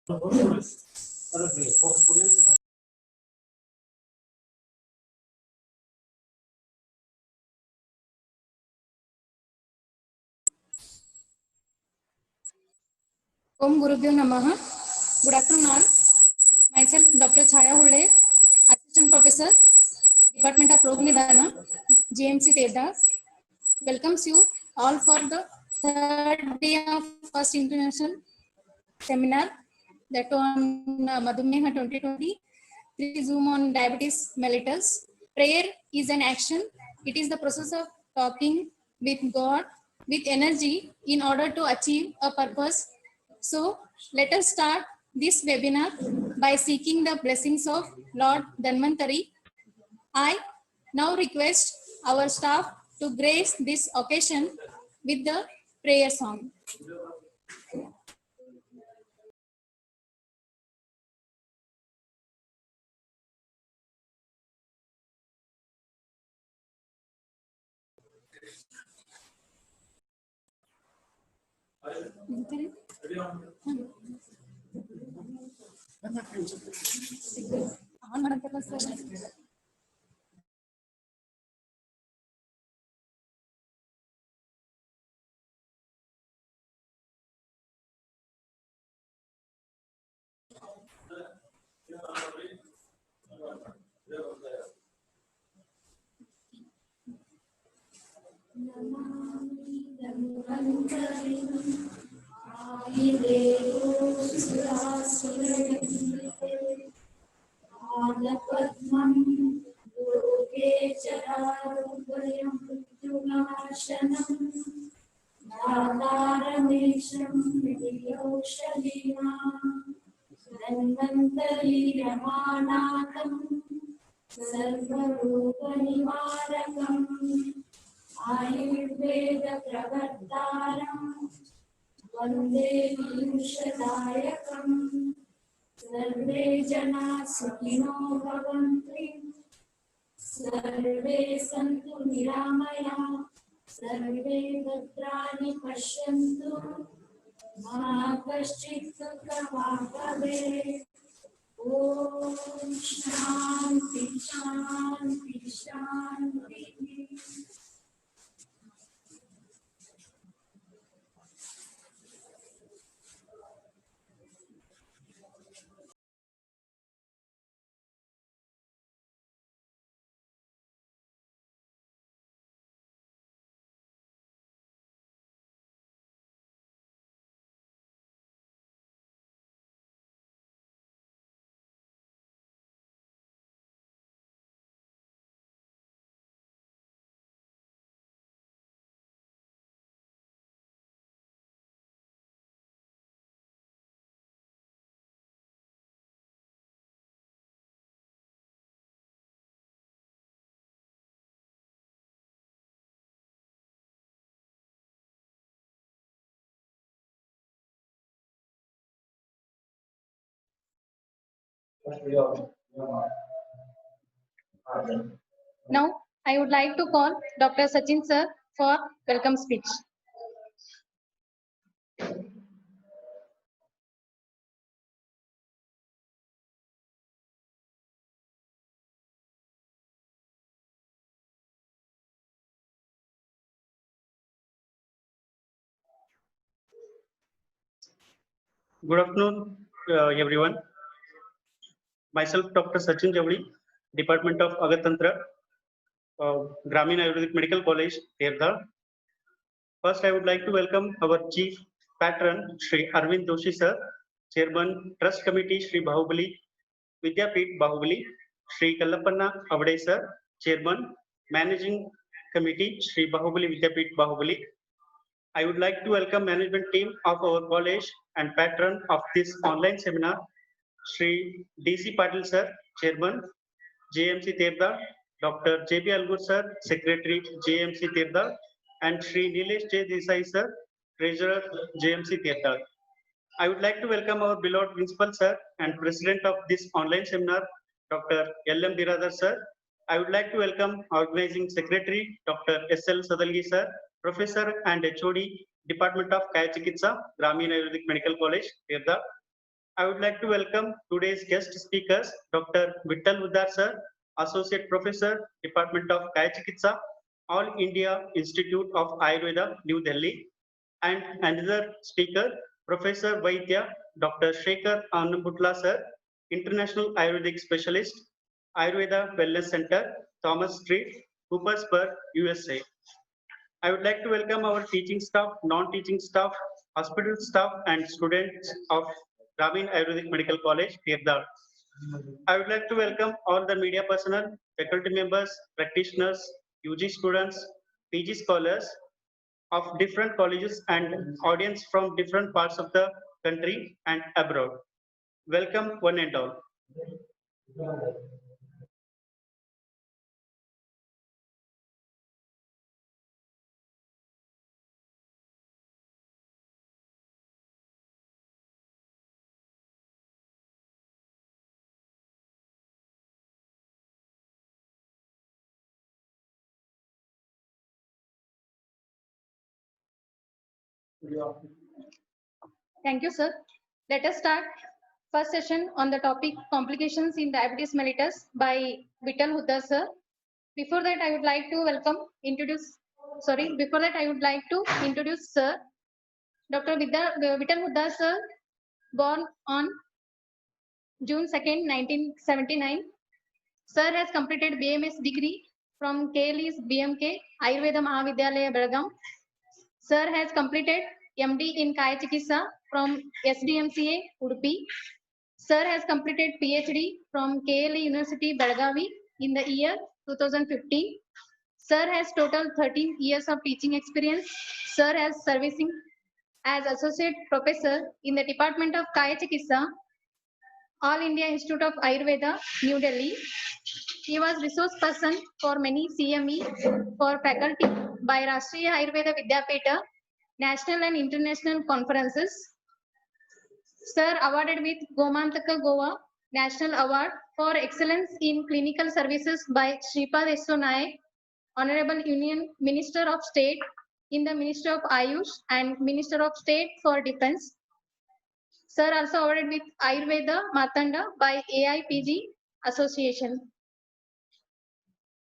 Om Gurubhyo Namaha. Good afternoon all. Myself Dr. Chaya Hulle, Assistant Professor, Department of Rog Nidana, GMC Teda, welcomes you all for the third day of first international seminar that on Madhumeha 2020, 3 Zoom on diabetes mellitus. Prayer is an action. It is the process of talking with God with energy in order to achieve a purpose. So let us start this webinar by seeking the blessings of Lord Dhanvantari. I now request our staff to grace this occasion with the prayer song. Ayurveda प्रवर्तारं वन्दे विभूषदायकम् सर्वे जना सुखिनो भवन्तु सर्वे सन्तु निरामया सर्वे भद्राणि पश्यन्तु मा कश्चित् दुःखभाग् भवेत् ॐ शान्ति शान्ति शान्तिः। Now, I would like to call Dr. Sachin sir for welcome speech. Good afternoon, everyone. Myself, Dr. Sachin Javli, Department of Agatantra, Gramin Ayurvedic Medical College, Terda. First, I would like to welcome our Chief Patron, Sri Arvind Doshi sir, Chairman Trust Committee, Sri Bahubali, Vidyapeeth Bahubali, Sri Kallappanna Avade sir, Chairman, Managing Committee, Sri Bahubali Vidyapeeth Bahubali. I would like to welcome management team of our college and patron of this online seminar, Sri D.C. Patil sir, Chairman, JMC Terda, Dr. J.B. Algur sir, Secretary, JMC Terda, and Sri Nilesh J. Desai sir, Treasurer, JMC Terda. I would like to welcome our beloved Principal sir and President of this online seminar, Dr. L.M. Biradar sir. I would like to welcome Organizing Secretary, Dr. S.L. Sadalgi sir, Professor and HOD, Department of Kaya Chikitsa, Gramin Ayurvedic Medical College, Terda. I would like to welcome today's guest speakers, Dr. Vittal Uddar sir, Associate Professor, Department of Kaya Chikitsa, All India Institute of Ayurveda, New Delhi, and another speaker, Professor Vaidya, Dr. Shekhar Annambutla sir, International Ayurvedic Specialist, Ayurveda Wellness Center, Thomas Street, Coopersburg, USA. I would like to welcome our teaching staff, non-teaching staff, hospital staff, and students of Grameen Ayurvedic Medical College, Tirda. I would like to welcome all the media personnel, faculty members, practitioners, UG students, PG scholars of different colleges and audience from different parts of the country and abroad. Welcome one and all. Thank you, sir. Let us start first session on the topic complications in diabetes mellitus by Vittal Huddar, sir. Before that, I would like to introduce sir, Dr. Vittal Huddar, sir, born on June 2nd, 1979. Sir has completed BMS degree from KLE's BMK Ayurveda Mahavidyalaya, Belgaum. Sir has completed MD in Kaya Chikitsa from SDMCA, Udupi. Sir has completed PhD from KLE University, Belagavi in the year 2015. Sir has total 13 years of teaching experience. Sir has servicing as Associate Professor in the Department of Kaya Chikitsa, All India Institute of Ayurveda, New Delhi. He was resource person for many CME for faculty by Rashtriya Ayurveda Vidyapita, national and international conferences. Sir awarded with Gomantaka Goa National Award for Excellence in Clinical Services by Shripad Yesso Naik, Honorable Union Minister of State in the Ministry of Ayush and Minister of State for Defense. Sir also awarded with Ayurveda Martanda by AIPG Association.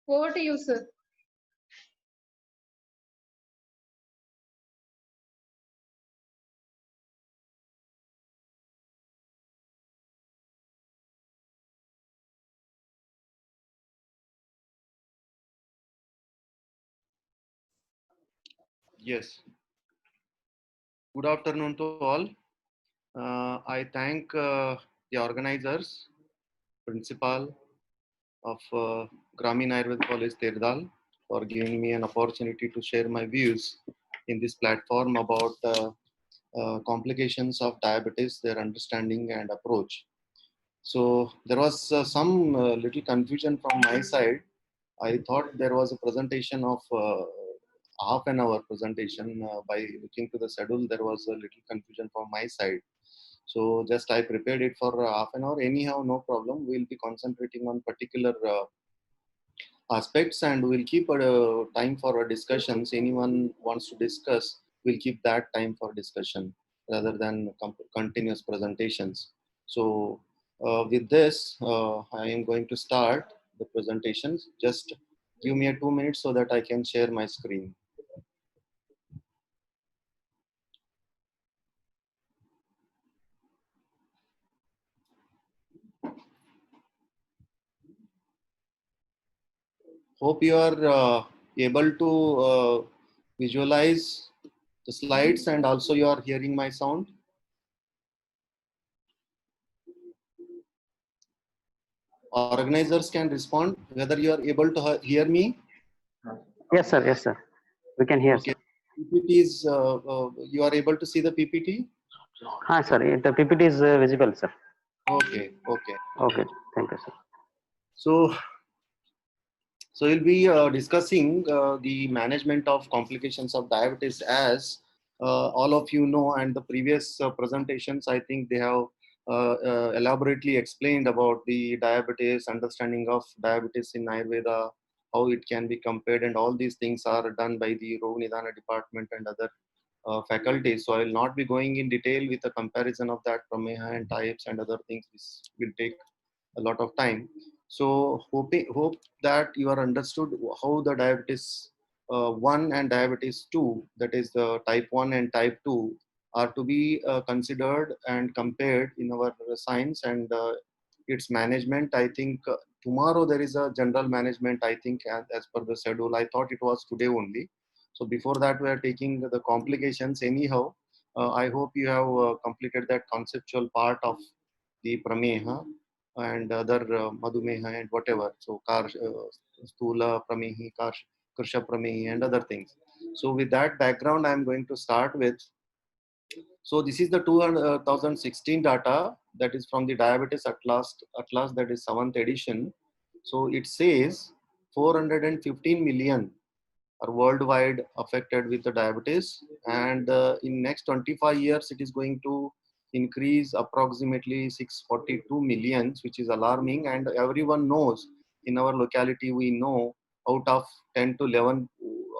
Over to you, sir. Yes. Good afternoon to all. I thank the organizers, principal of Grameen Ayurveda College, Terdal, for giving me an opportunity to share my views in this platform about complications of diabetes, their understanding and approach. So there was some little confusion from my side. I thought there was a presentation of half an hour presentation. By looking to the schedule, there was a little confusion from my side. So just I prepared it for half an hour. Anyhow, no problem. We'll be concentrating on particular aspects and we'll keep time for discussions. Anyone wants to discuss, we'll keep that time for discussion rather than continuous presentations. So with this, I am going to start the presentations. Just give me 2 minutes so that I can share my screen. Hope you are able to visualize the slides and also you are hearing my sound. Organizers can respond whether you are able to hear me. Yes, sir. Yes, sir. We can hear. Okay. PPT is, you are able to see the PPT? Sir. The PPT is visible, sir. Okay. Okay. Okay. Thank you, sir. So we'll be discussing the management of complications of diabetes, as all of you know, and the previous presentations, I think they have elaborately explained about the diabetes, understanding of diabetes in Ayurveda, how it can be compared, and all these things are done by the Rognidana department and other faculties. So I will not be going in detail with a comparison of that Prameha and types and other things. This will take a lot of time. So hope that you are understood how the diabetes 1 and diabetes 2, that is the type 1 and type 2, are to be considered and compared in our science and its management. I think tomorrow there is a general management, I think, as per the schedule. I thought it was today only. So before that, we are taking the complications anyhow. I hope you have completed that conceptual part of the Prameha and other Madhumeha and whatever. So Stula Pramehi, Karsha Pramehi and other things. So with that background, I'm going to start with. So this is the 2016 data that is from the Diabetes Atlas, that is 7th edition. So it says 415 million are worldwide affected with the diabetes, and in next 25 years it is going to increase approximately 642 millions, which is alarming. And everyone knows, in our locality we know, out of 10 to 11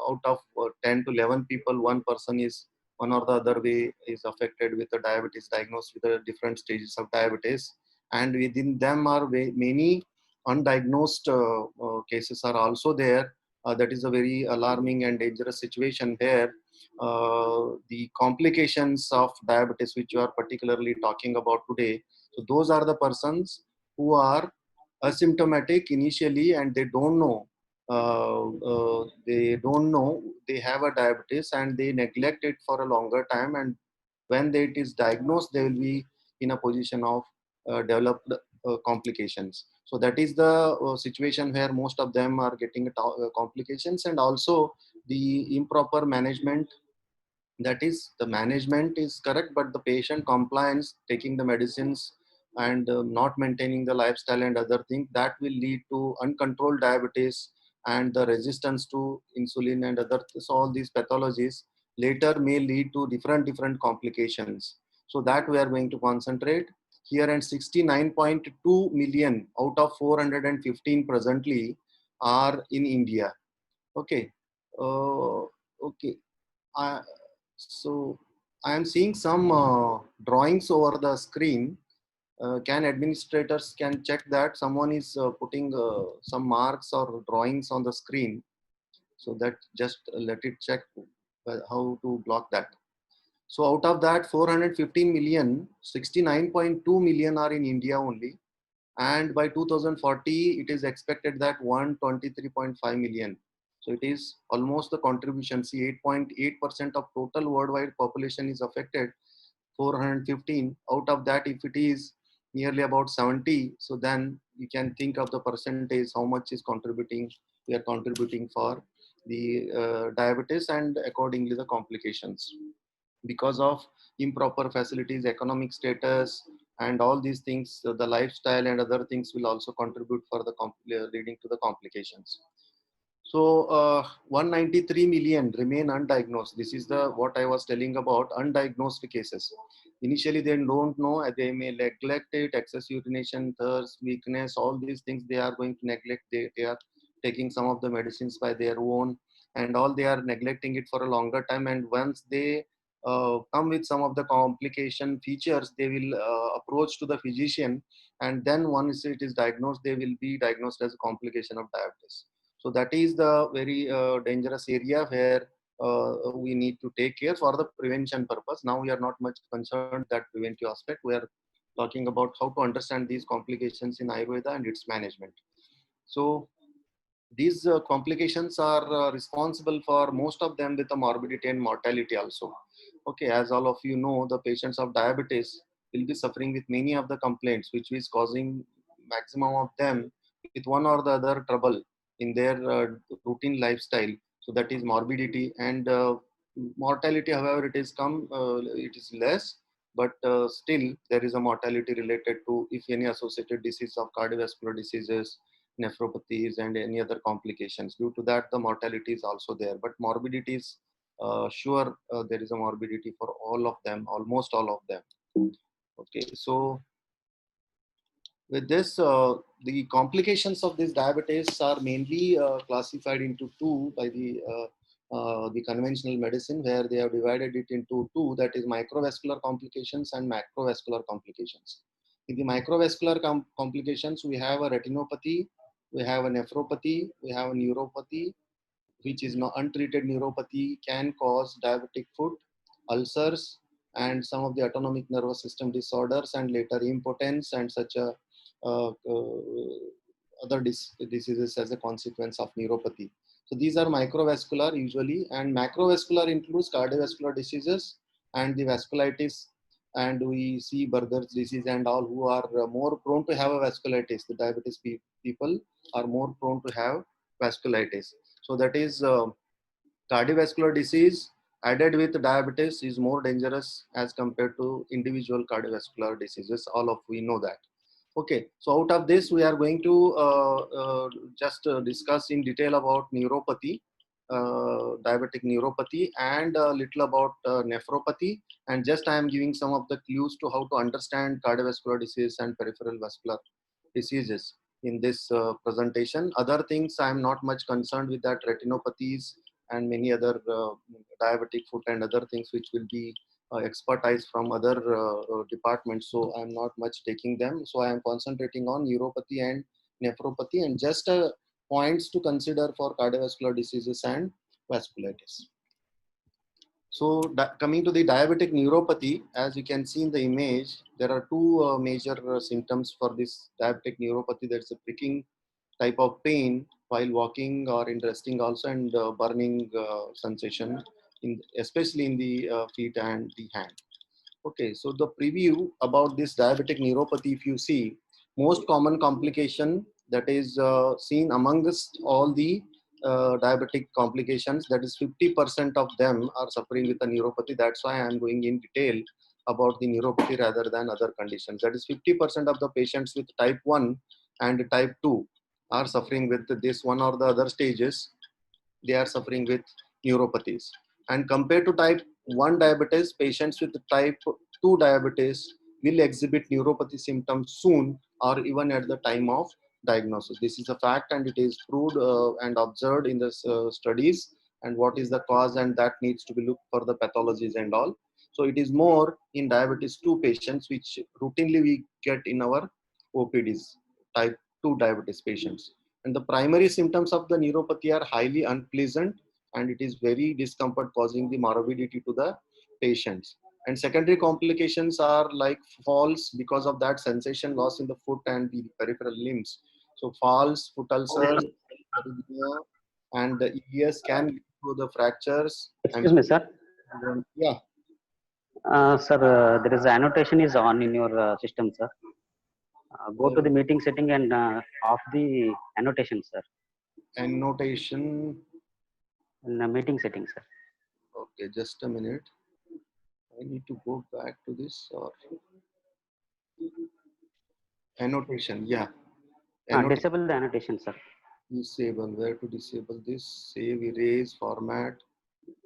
out of 10 to 11 people, one person is one or the other way is affected with the diabetes, diagnosed with the different stages of diabetes, and within them are many undiagnosed cases are also there. That is a very alarming and dangerous situation where the complications of diabetes, which you are particularly talking about today, so those are the persons who are asymptomatic initially and they don't know they have a diabetes and they neglect it for a longer time, and when it is diagnosed they will be in a position of developed complications. So that is the situation where most of them are getting complications. And also the improper management, that is the management is correct, but the patient compliance, taking the medicines and not maintaining the lifestyle and other things, that will lead to uncontrolled diabetes and the resistance to insulin and other, so all these pathologies later may lead to different complications. So that we are going to concentrate here. And 69.2 million out of 415 presently are in India. Okay. Okay. So I am seeing some drawings over the screen. Can administrators can check that someone is putting some marks or drawings on the screen, so that just let it check how to block that. So out of that 415 million, 69.2 million are in India only, and by 2040 it is expected that 123.5 million. So it is almost the contribution. See, 8.8% of total worldwide population is affected. 415 out of that, if it is nearly about 70, so then you can think of the percentage, how much is contributing, we are contributing for the diabetes and accordingly the complications because of improper facilities, economic status, and all these things. The lifestyle and other things will also contribute for the leading to the complications. So 193 million remain undiagnosed. This is the what I was telling about undiagnosed cases. Initially they don't know, they may neglect it, excess urination, thirst, weakness, all these things they are going to neglect. They are taking some of the medicines by their own and all, they are neglecting it for a longer time, and once they come with some of the complication features, they will approach to the physician, and then once it is diagnosed, they will be diagnosed as a complication of diabetes. So that is the very dangerous area where we need to take care for the prevention purpose. Now we are not much concerned that preventive aspect. We are talking about how to understand these complications in Ayurveda and its management. So these complications are responsible for most of them with the morbidity and mortality also. Okay, as all of you know, the patients of diabetes will be suffering with many of the complaints, which is causing maximum of them with one or the other trouble in their routine lifestyle. So that is morbidity and mortality. However, it is less, but still there is a mortality related to if any associated disease of cardiovascular diseases, nephropathies, and any other complications. Due to that, the mortality is also there, but morbidity is sure there is a morbidity for all of them, almost all of them. Okay, so with this, the complications of this diabetes are mainly classified into two by the the conventional medicine, where they have divided it into two, that is microvascular complications and macrovascular complications. In the microvascular complications, we have a retinopathy, we have a nephropathy, we have a neuropathy, which is not untreated neuropathy, can cause diabetic foot, ulcers, and some of the autonomic nervous system disorders, and later impotence and such a other diseases as a consequence of neuropathy. So these are microvascular usually, and macrovascular includes cardiovascular diseases and the vasculitis, and we see Burger's disease and all, who are more prone to have a vasculitis. The diabetes people are more prone to have vasculitis. So that is cardiovascular disease added with diabetes is more dangerous as compared to individual cardiovascular diseases. All of we know that. Okay, so out of this, we are going to just discuss in detail about neuropathy, diabetic neuropathy, and a little about nephropathy. And just I am giving some of the clues to how to understand cardiovascular disease and peripheral vascular diseases in this presentation. Other things I am not much concerned with, that retinopathies and many other diabetic foot and other things which will be expertise from other departments. So I'm not much taking them. So I am concentrating on neuropathy and nephropathy, and just points to consider for cardiovascular diseases and vasculitis. So coming to the diabetic neuropathy, as you can see in the image, there are two major symptoms for this diabetic neuropathy. There's a pricking type of pain while walking or in resting also, and burning sensation, especially in the feet and the hand. Okay, so the preview about this diabetic neuropathy, if you see, most common complication that is seen amongst all the diabetic complications, that is 50% of them are suffering with a neuropathy. That's why I'm going in detail about the neuropathy rather than other conditions. That is 50% of the patients with type 1 and type 2 are suffering with this one or the other stages. They are suffering with neuropathies. And compared to type 1 diabetes, patients with type 2 diabetes will exhibit neuropathy symptoms soon or even at the time of diagnosis. This is a fact, and it is proved and observed in the studies, and what is the cause, and that needs to be looked for the pathologies and all. So it is more in diabetes 2 patients, which routinely we get in our OPDs, type 2 diabetes patients. And the primary symptoms of the neuropathy are highly unpleasant, and it is very discomfort, causing the morbidity to the patients. And secondary complications are like falls, because of that sensation loss in the foot and the peripheral limbs. So falls, foot ulcers, and the EES can lead to the fractures. Excuse me, sir. Yeah. Sir, there is annotation is on in your system, sir. Go to the meeting setting and off the annotation, sir. Annotation. In the meeting setting, sir. Okay, just a minute. I need to go back to this, or annotation. Yeah. Disable the annotation, sir. Disable. Where to disable this? Save, erase, format,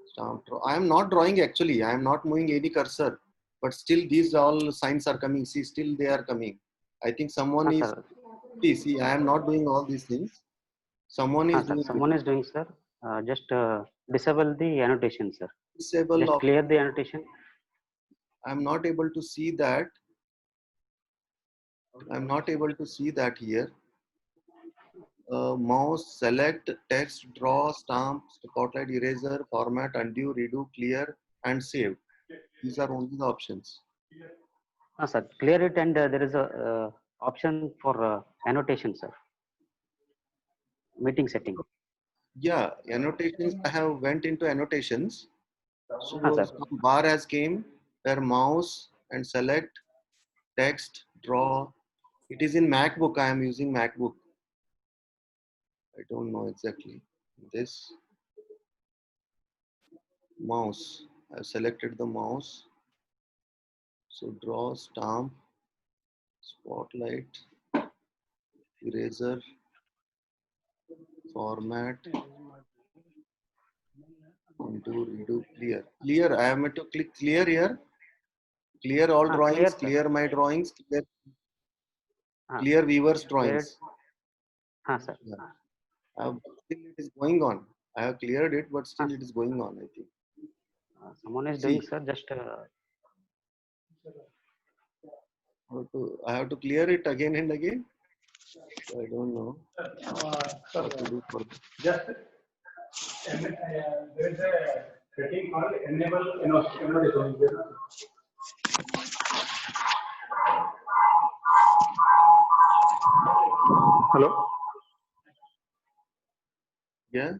stamp. I am not drawing actually. I am not moving any cursor, but still these all signs are coming. See, still they are coming. I think someone is. See, I am not doing all these things. Someone is doing. Someone is doing, sir. Just disable the annotation, sir. Disable. Just clear the annotation. I am not able to see that. I am not able to see that here. Mouse, select, text, draw, stamp, spotlight, eraser, format, undo, redo, clear, and save. These are only the options. Sir, clear it, and there is a option for annotation, sir. Meeting setting. Yeah, annotations. I have went into annotations. So some bar has came where mouse and select, text, draw. It is in MacBook. I am using MacBook. I don't know exactly this. Mouse. I have selected the mouse. So draw, stamp, spotlight, eraser, format, undo, redo, clear. Clear. I am to click clear here. Clear all drawings. Clear my drawings. Clear viewers drawings. Sir. Yeah. Still it is going on. I have cleared it, but still it is going on, I think. Someone is See. doing, sir, just I have to clear it again and again. I don't know what to do for this. Just there is a setting called enable annotation. Hello, Yeah.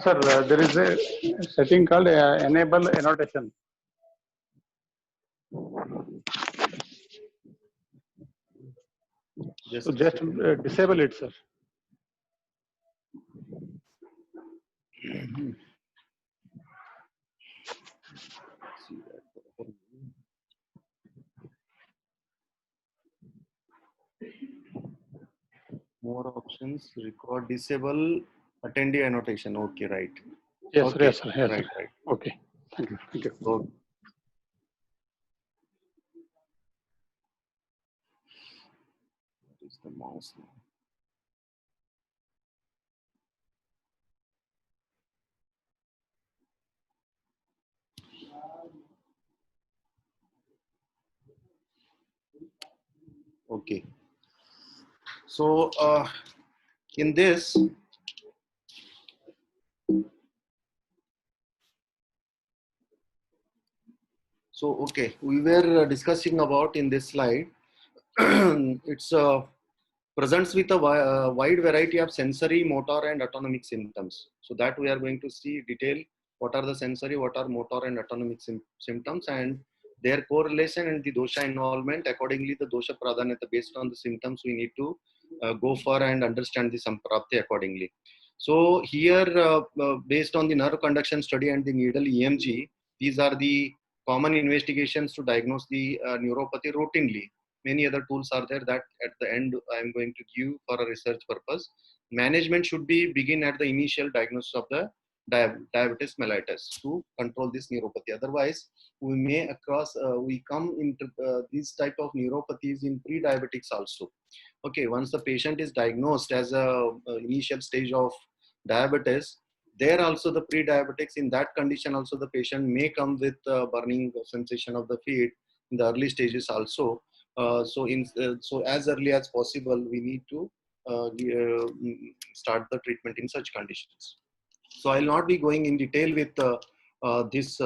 sir. There is a setting called enable annotation. Just So just disable it, sir. see that. More options. Record disable attendee annotation. Okay, right. Yes, Okay. yes, sir. Yes, Right, sir. right. Okay. Thank you. Thank you. Okay. What is the mouse now? Okay. So in this, okay, we were discussing about in this slide. It's presents with a wide variety of sensory, motor, and autonomic symptoms. So that we are going to see detail what are the sensory, what are motor and autonomic symptoms, and their correlation and the dosha involvement. Accordingly, the dosha pradhanata based on the symptoms we need to go for and understand the samprapti accordingly. So here, based on the nerve conduction study and the needle EMG, these are the common investigations to diagnose the neuropathy routinely. Many other tools are there that at the end I am going to give for a research purpose. Management should be begin at the initial diagnosis of the diabetes mellitus to control this neuropathy. Otherwise, we may we come into these type of neuropathies in pre-diabetics also. Okay, once the patient is diagnosed as a initial stage of diabetes, there also the pre-diabetics, in that condition also the patient may come with burning sensation of the feet in the early stages also. So as early as possible, we need to start the treatment in such conditions. So I'll not be going in detail with this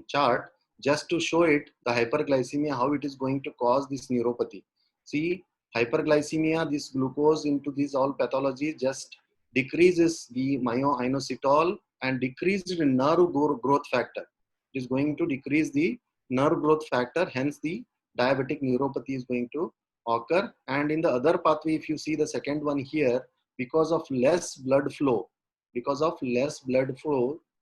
chart, just to show it, the hyperglycemia, how it is going to cause this neuropathy. See, hyperglycemia, this glucose into these all pathologies just decreases the myoinositol and decreases the nerve growth factor. It is going to decrease the nerve growth factor, hence the diabetic neuropathy is going to occur. And in the other pathway, if you see the second one here, because of less blood flow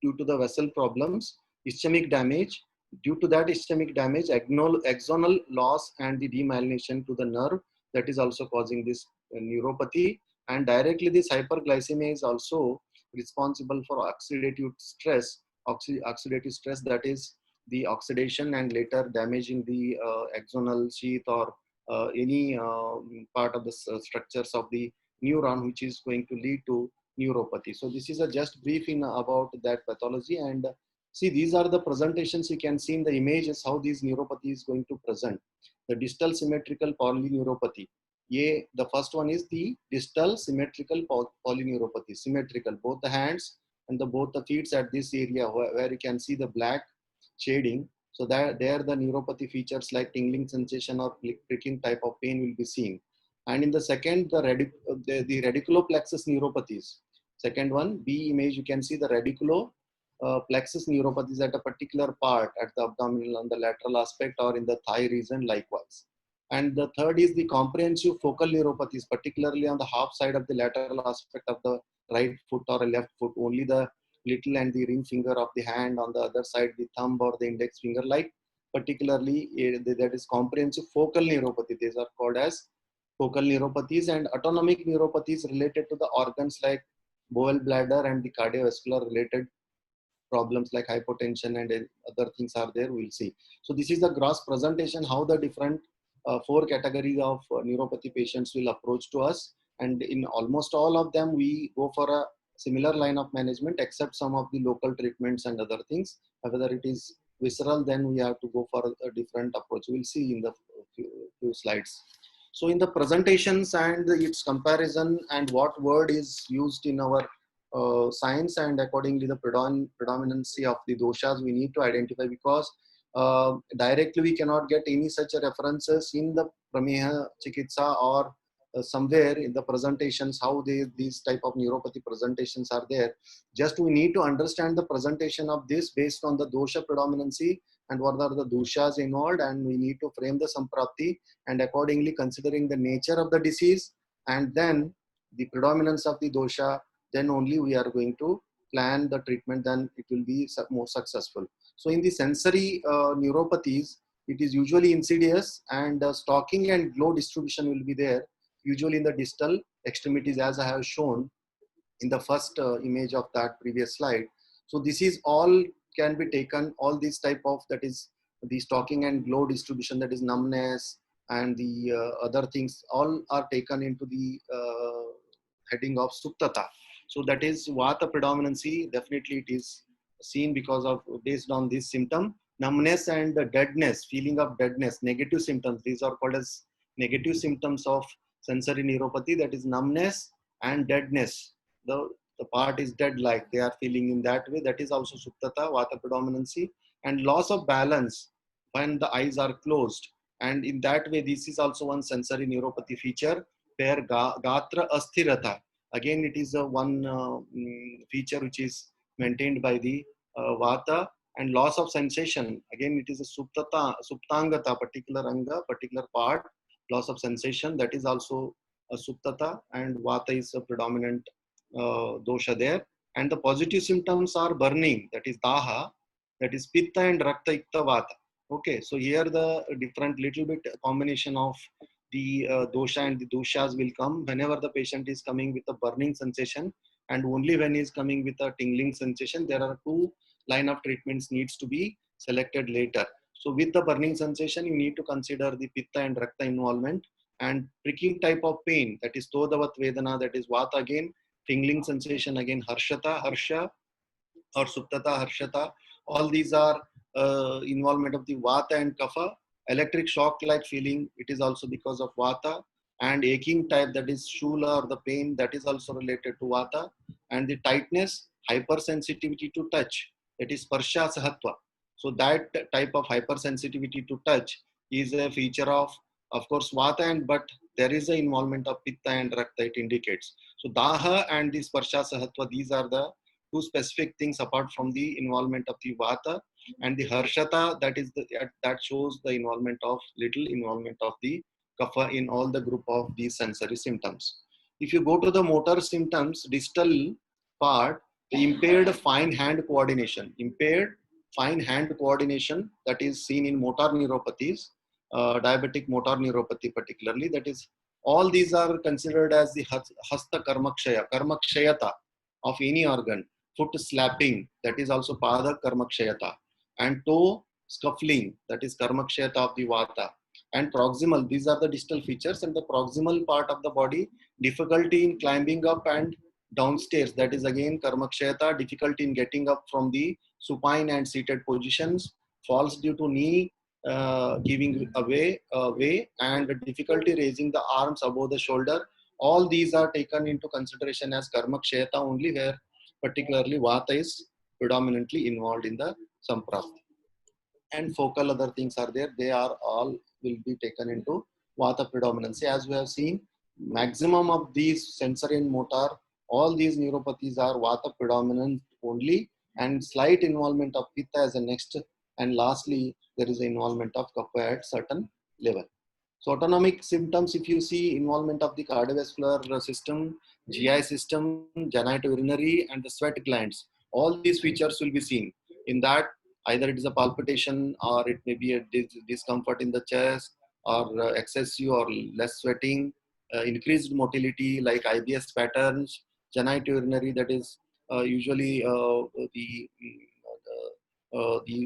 due to the vessel problems, ischemic damage, due to that ischemic damage, axonal loss and the demyelination to the nerve, that is also causing this neuropathy. And directly this hyperglycemia is also responsible for oxidative stress, that is the oxidation and later damaging the axonal sheath or any part of the structures of the neuron, which is going to lead to neuropathy. So this is a just brief about that pathology. And see, these are the presentations you can see in the images, how these neuropathy is going to present. The distal symmetrical polyneuropathy. The first one is the distal symmetrical polyneuropathy. Symmetrical, both the hands and both the feet at this area where you can see the black shading. So that there the neuropathy features like tingling sensation or pricking type of pain will be seen. And in the second, the radiculoplexus neuropathies. Second one, B image, you can see the radiculoplexus neuropathies at a particular part at the abdominal on the lateral aspect or in the thigh region likewise. And the third is the comprehensive focal neuropathies, particularly on the half side of the lateral aspect of the right foot or a left foot, only the little and the ring finger of the hand, on the other side the thumb or the index finger, like particularly that is comprehensive focal neuropathy. These are called as focal neuropathies. And autonomic neuropathies related to the organs like bowel, bladder, and the cardiovascular related problems like hypotension and other things are there, we'll see. So this is the gross presentation, how the different 4 categories of neuropathy patients will approach to us. And in almost all of them, we go for a similar line of management except some of the local treatments and other things. Whether it is visceral, then we have to go for a different approach. We'll see in the few slides. So in the presentations and its comparison and what word is used in our science, and accordingly the predominancy of the doshas we need to identify, because directly we cannot get any such references in the Prameha Chikitsa or somewhere in the presentations how these type of neuropathy presentations are there. Just we need to understand the presentation of this based on the dosha predominancy and what are the doshas involved, and we need to frame the samprapti and accordingly considering the nature of the disease and then the predominance of the dosha, then only we are going to plan the treatment, then it will be more successful. So in the sensory neuropathies, it is usually insidious, and stalking and glow distribution will be there, usually in the distal extremities, as I have shown in the first image of that previous slide. So this is all can be taken, all these type of, that is the stalking and glow distribution, that is numbness and the other things, all are taken into the heading of Suptata. So that is Vata predominancy. Definitely it is seen because of, based on this symptom, numbness and deadness, feeling of deadness, negative symptoms. These are called as negative symptoms of sensory neuropathy, that is numbness and deadness. The part is dead, like they are feeling in that way. That is also Suptata, Vata predominancy. And loss of balance when the eyes are closed. And in that way, this is also one sensory neuropathy feature, where Gatra Asthirata. Again, it is a one feature which is maintained by the Vata. And loss of sensation. Again, it is a Suptangata, particular anga, particular part, loss of sensation. That is also a Suptata, and Vata is a predominant dosha there. And the positive symptoms are burning, that is Daha, that is Pitta and Rakta Ikta Vata. Okay, so here the different little bit combination of the dosha and the doshas will come whenever the patient is coming with a burning sensation, and only when he is coming with a tingling sensation. There are two line of treatments needs to be selected later. So with the burning sensation, you need to consider the Pitta and Rakta involvement, and pricking type of pain, that is Todavat Vedana, that is Vata again, tingling sensation again Harshata, Harsha or Suptata, Harshata. All these are involvement of the Vata and Kapha. Electric shock like feeling, it is also because of Vata. And aching type, that is Shula or the pain, that is also related to Vata. And the tightness, hypersensitivity to touch, that is Sparsha Sahatva. So that type of hypersensitivity to touch is a feature of course Vata, and but there is an involvement of Pitta and Rakta, it indicates. So Daha and the Sparsha Sahatva, these are the two specific things apart from the involvement of the Vata. And the Harshata, that is that shows the involvement of little involvement of the Kapha in all the group of these sensory symptoms. If you go to the motor symptoms, distal part, the impaired fine hand coordination, that is seen in motor neuropathies, diabetic motor neuropathy particularly, that is all these are considered as the hasta karmakshayata of any organ. Foot slapping, that is also pada karmakshayata. And toe scuffling, that is karmakshayata of the Vata. And proximal, these are the distal features. And the proximal part of the body, difficulty in climbing up and downstairs, that is again karmakshayata, difficulty in getting up from the supine and seated positions, falls due to knee giving way, and difficulty raising the arms above the shoulder. All these are taken into consideration as karmakshayata only, where particularly Vata is predominantly involved in the samprapti. And focal other things are there, they are all will be taken into Vata predominancy. As we have seen, maximum of these sensory and motor, all these neuropathies are Vata predominant only, and slight involvement of Pitta as a next, and lastly there is involvement of Kapha at certain level. So autonomic symptoms, if you see involvement of the cardiovascular system, GI system, genitourinary, and the sweat glands, all these features will be seen. In that, either it is a palpitation, or it may be a discomfort in the chest, or excessive or less sweating, increased motility like IBS patterns, genitourinary, that is usually the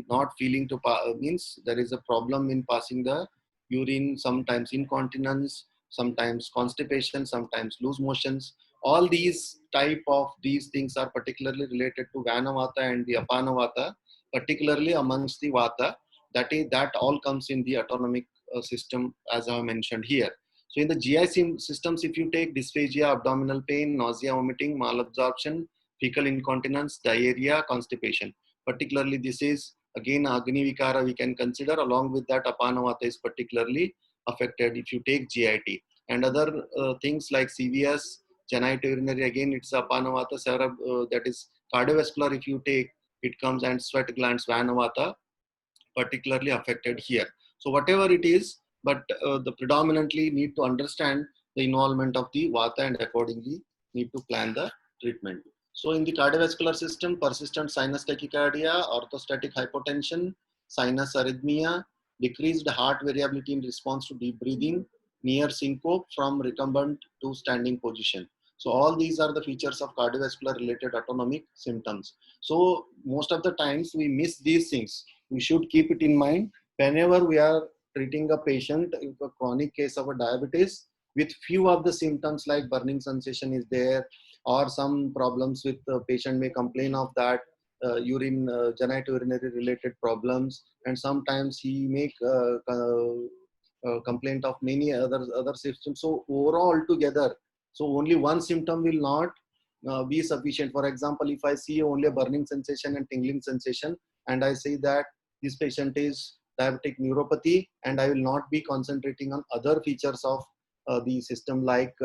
not feeling to means there is a problem in passing the urine, sometimes incontinence, sometimes constipation, sometimes loose motions. all these type of these things are particularly related to Vanavata and the Apanavata, particularly amongst the Vata. That all comes in the autonomic system, as I have mentioned here. So in the GI systems, if you take dysphagia, abdominal pain, nausea, vomiting, malabsorption, fecal incontinence, diarrhea, constipation. Particularly this is again Agni Vikara we can consider. Along with that, Apanavata is particularly affected if you take GIT. And other things like CVS, genitourinary, again it's Apanavata, that is cardiovascular if you take, it comes, and sweat glands, Vanavata, particularly affected here. So whatever it is, but the predominantly need to understand the involvement of the Vata and accordingly need to plan the treatment. So in the cardiovascular system, persistent sinus tachycardia, orthostatic hypotension, sinus arrhythmia, decreased heart variability in response to deep breathing, near syncope from recumbent to standing position. So all these are the features of cardiovascular related autonomic symptoms. So most of the times we miss these things. We should keep it in mind whenever we are treating a patient in a chronic case of a diabetes with few of the symptoms like burning sensation is there, or some problems with the patient may complain of that genitourinary related problems, and sometimes he make complaint of many other symptoms. So overall together, so only one symptom will not be sufficient. For example, if I see only a burning sensation and tingling sensation, and I say that this patient is diabetic neuropathy, and I will not be concentrating on other features of the system like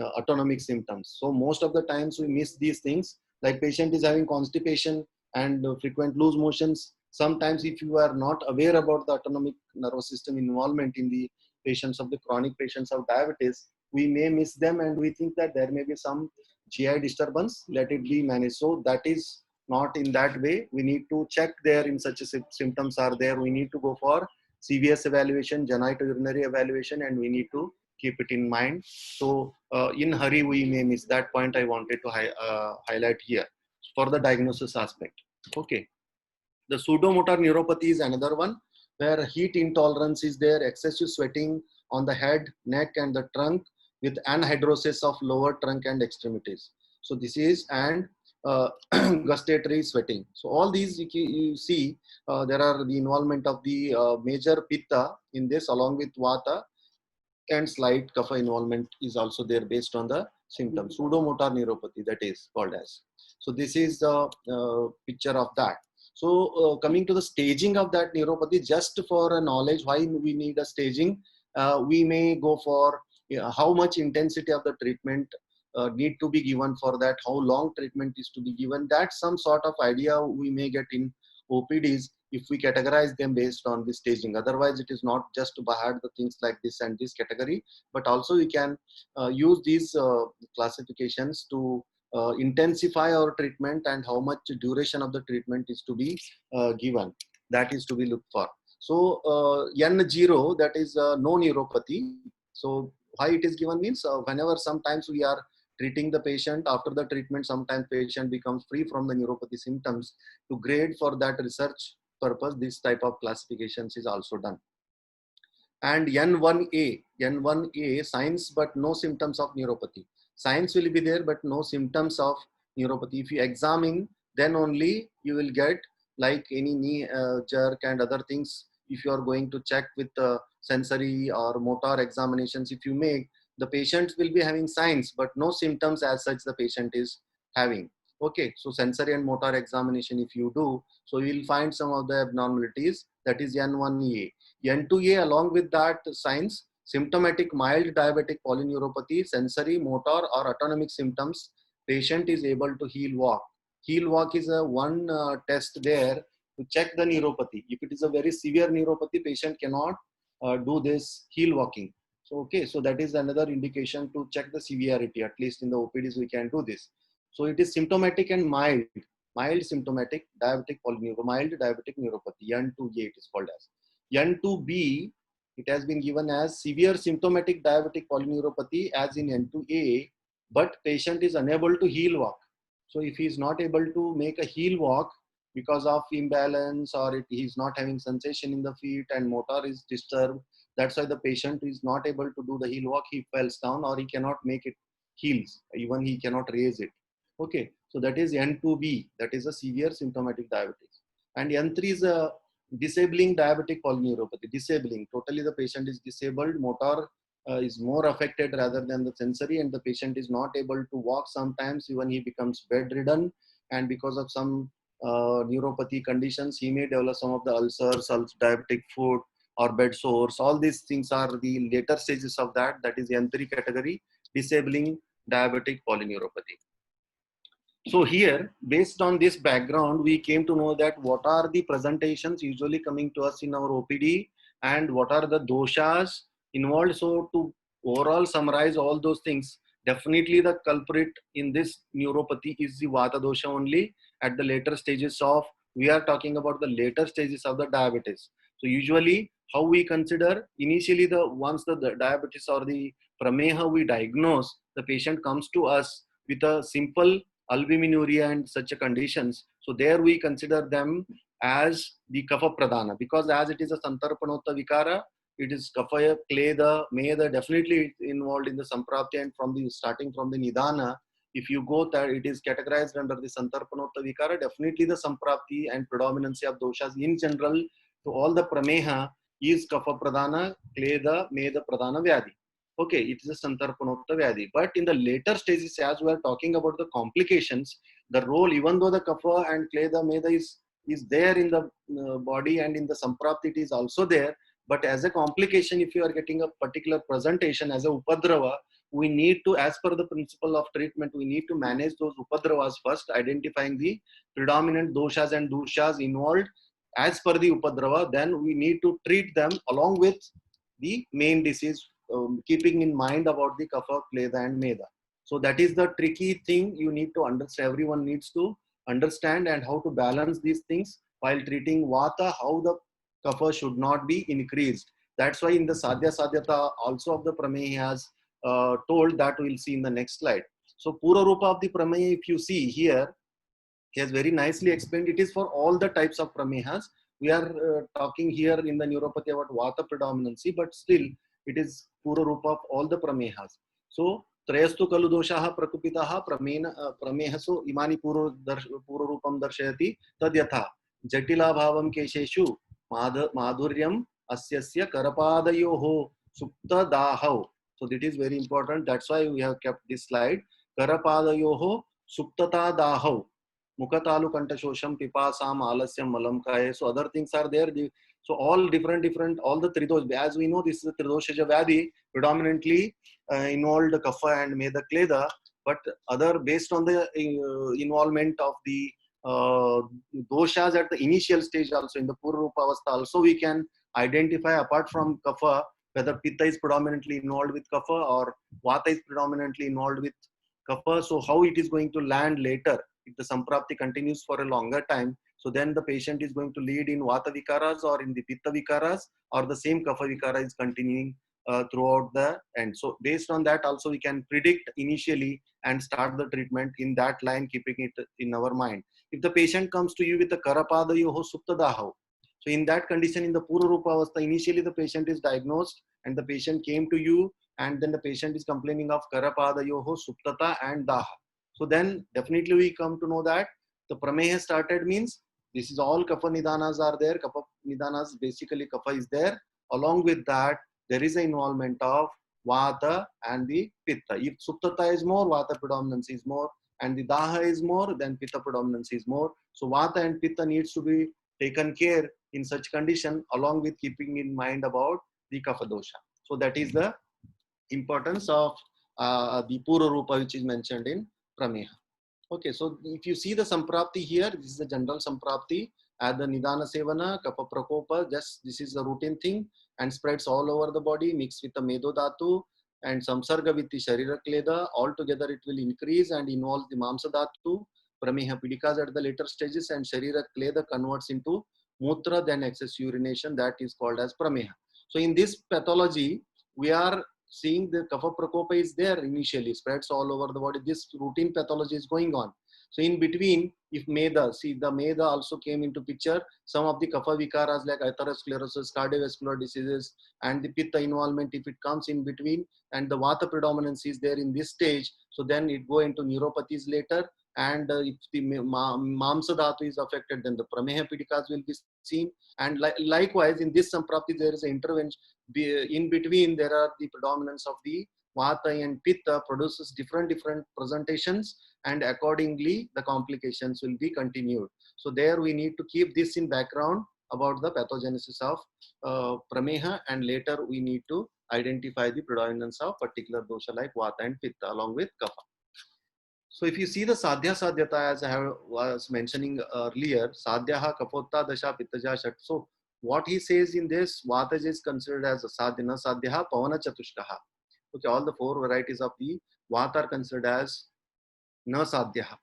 autonomic symptoms. So most of the times we miss these things, like patient is having constipation and frequent loose motions. Sometimes if you are not aware about the autonomic nervous system involvement in the patients of the chronic patients of diabetes, we may miss them and we think that there may be some GI disturbance, let it be managed. So that is not in that way. We need to check there in such a symptoms are there. We need to go for CVS evaluation, genitourinary evaluation, and we need to keep it in mind. So in hurry, we may miss that point I wanted to highlight here for the diagnosis aspect. Okay. The pseudomotor neuropathy is another one where heat intolerance is there, excessive sweating on the head, neck, and the trunk with anhidrosis of lower trunk and extremities. So this is and gustatory sweating. So all these you see there are the involvement of the major pitta in this along with vata, and slight kapha involvement is also there based on the symptoms. Pseudomotor neuropathy, that is called as. So this is the picture of that. So coming to the staging of that neuropathy, just for a knowledge why we need a staging, we may go for how much intensity of the treatment need to be given for that, how long treatment is to be given. That's some sort of idea we may get in OPDs if we categorize them based on the staging. Otherwise, it is not just to bahad the things like this and this category, but also we can use these classifications to intensify our treatment and how much duration of the treatment is to be given. That is to be looked for. So N0, that is no neuropathy. So why it is given means whenever sometimes we are treating the patient, after the treatment sometimes patient becomes free from the neuropathy symptoms. To grade for that research purpose, this type of classifications is also done. And N1A, signs but no symptoms of neuropathy. Signs will be there but no symptoms of neuropathy. If you examine, then only you will get like any knee jerk and other things. If you are going to check with sensory or motor examinations, if you make, the patient will be having signs but no symptoms as such the patient is having. Okay, so sensory and motor examination if you do, so you will find some of the abnormalities. That is N1A. N2A, along with that signs, symptomatic mild diabetic polyneuropathy, sensory, motor or autonomic symptoms, patient is able to heel walk. Heel walk is a one test there to check the neuropathy. If it is a very severe neuropathy, patient cannot do this heel walking. So, okay, so that is another indication to check the severity. At least in the OPDs we can do this. So it is symptomatic and mild symptomatic diabetic polyneuropathy, mild diabetic neuropathy, N2A it is called as. N2B, it has been given as severe symptomatic diabetic polyneuropathy as in N2A, but patient is unable to heel walk. So if he is not able to make a heel walk because of imbalance or he is not having sensation in the feet and motor is disturbed, that's why the patient is not able to do the heel walk, he falls down or he cannot make it heals, even he cannot raise it. Okay, so that is N2B, that is a severe symptomatic diabetes. And N3 is a disabling diabetic polyneuropathy. Disabling, totally the patient is disabled, motor is more affected rather than the sensory, and the patient is not able to walk sometimes, even he becomes bedridden, and because of some neuropathy conditions, he may develop some of the ulcers, diabetic foot, or bed sores. All these things are the later stages of that. That is N3 category, disabling diabetic polyneuropathy. So here, based on this background, we came to know that what are the presentations usually coming to us in our OPD and what are the doshas involved. So to overall summarize all those things, definitely the culprit in this neuropathy is the Vata dosha only at the later stages of, we are talking about the later stages of the diabetes. So usually how we consider initially once the diabetes or the prameha we diagnose, the patient comes to us with a simple albuminuria and such conditions. So there we consider them as the kapha pradhana, because as it is a santarpanotta vikara, it is kapha, kleda, meda, definitely involved in the samprapti, and from the starting from the nidana, if you go that it is categorized under the santarpanotta vikara, definitely the samprapti and predominancy of doshas in general to all the prameha is kapha pradhana, kleda, meda pradhana vyadi. Okay, it is a santarpanotta vyadi. But in the later stages, as we are talking about the complications, the role, even though the kapha and kleda, meda is there in the body and in the samprapti, it is also there. But as a complication, if you are getting a particular presentation as a upadrava, we need to, as per the principle of treatment, we need to manage those upadravas first, identifying the predominant doshas and doshas involved as per the upadrava. Then we need to treat them along with the main disease, keeping in mind about the kapha, kleda and meda. So that is the tricky thing you need to understand. Everyone needs to understand and how to balance these things while treating vata, how the kapha should not be increased. That's why in the sadhya sadhyata also of the pramehas told, that we'll see in the next slide. So pura rupa of the prameya, if you see here, he has very nicely explained. It is for all the types of pramehas. We are talking here in the neuropathy about vata predominancy, but still it is pura rupa of all the pramehas. So त्रयस्तु खलु दोषाः प्रकुपिताः प्रमेहसु इमानि पूर्वरूपं दर्शयति तद्यथा जटिलाभावं केशेषु माधुर्यम् अस्यस्य करपादयोः सुप्तदाहौ. So that is very important. That's why we have kept this slide. करपादयोः सुप्ततादाहौ mukatalu kantashosham pipasam alasyam malam kaye. So other things are there. So all different, all the tridosh. As we know, this is a tridoshaja vyadi, predominantly involved kapha and meda kleda, but other based on the involvement of the doshas at the initial stage also in the purva avastha also we can identify apart from kapha whether pitta is predominantly involved with kapha or vata is predominantly involved with kapha. So how it is going to land later if the samprapti continues for a longer time. So then the patient is going to lead in vata vikaras or in the pitta vikaras, or the same kapha vikara is continuing throughout the end. So based on that also we can predict initially and start the treatment in that line, keeping it in our mind. If the patient comes to you with a karapadayoho suptadaho, so in that condition, in the pura rupa avastha, initially the patient is diagnosed and the patient came to you, and then the patient is complaining of karapadayoho suptata and daha. So then definitely we come to know that the prameha started means this is all kapha nidanas are there. Kapha nidanas, basically kapha is there. Along with that, there is an involvement of vata and the pitta. If suptata is more, vata predominance is more, and the daha is more, then pitta predominance is more. So vata and pitta needs to be taken care in such condition, along with keeping in mind about the kapha dosha. So that is the importance of the pura rupa which is mentioned in prameha. Okay, so if you see the samprapti here, this is the general samprapti. At the nidana sevana, kapha prakopa, just this is the routine thing and spreads all over the body, mixed with the medo dhatu and samsarga with the sharira kleda. Altogether it will increase and involves the mamsa dhatu, prameha pidikas at the later stages, and sharira kleda converts into mutra, then excess urination. That is called as prameha. So in this pathology, we are seeing the kapha prakopa is there initially, spreads all over the body. This routine pathology is going on. So in between, if Meda, see the Meda also came into picture, some of the Kapha Vikaras like atherosclerosis, cardiovascular diseases, and the Pitta involvement, if it comes in between, and the Vata predominance is there in this stage, so then it go into neuropathies later. And if the Mamsa Dhatu is affected, then the Prameha Pidikas will be seen. And likewise, in this Samprapti, there is an intervention. In between, there are the predominance of the Vata and Pitta produces different presentations, and accordingly, the complications will be continued. So there we need to keep this in background about the pathogenesis of Prameha, and later we need to identify the predominance of particular dosha like Vata and Pitta along with Kapha. So if you see the Sadhya Sadhyata, as I was mentioning earlier, Sadhyaha, Kapotta, Dasha, Pittaja, Shat. So what he says in this, Vataja is considered as a Sadhyana, Sadhyaha, Pavana Chatushkaha. Okay, all the 4 varieties of the Vata are considered as Na Sadhyaha.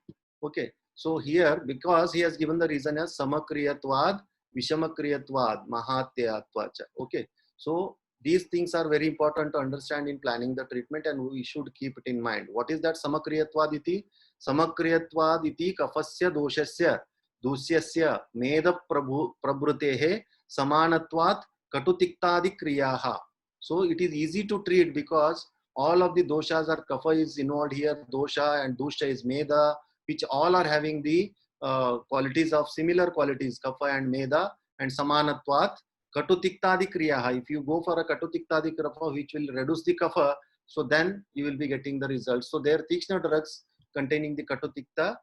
Okay, so here, because he has given the reason as Samakriyatvad, Vishamakriyatvad, Mahatyatva. Okay, so these things are very important to understand in planning the treatment, and we should keep it in mind. What is that Samakriyatvad iti? Samakriyatvad iti kafasya doshasya dusyasya meda prabhrutehe samanatvat katutiktadi kriyaha. So it is easy to treat because all of the doshas are kapha is involved here, dosha, and dusha is meda, which all are having the qualities of similar qualities, kapha and meda, and samanatvat katutiktadi kriyaha. If you go for a katutiktadi kapha, which will reduce the kapha, so then you will be getting the results. So there Tikshna drugs containing the katutikta,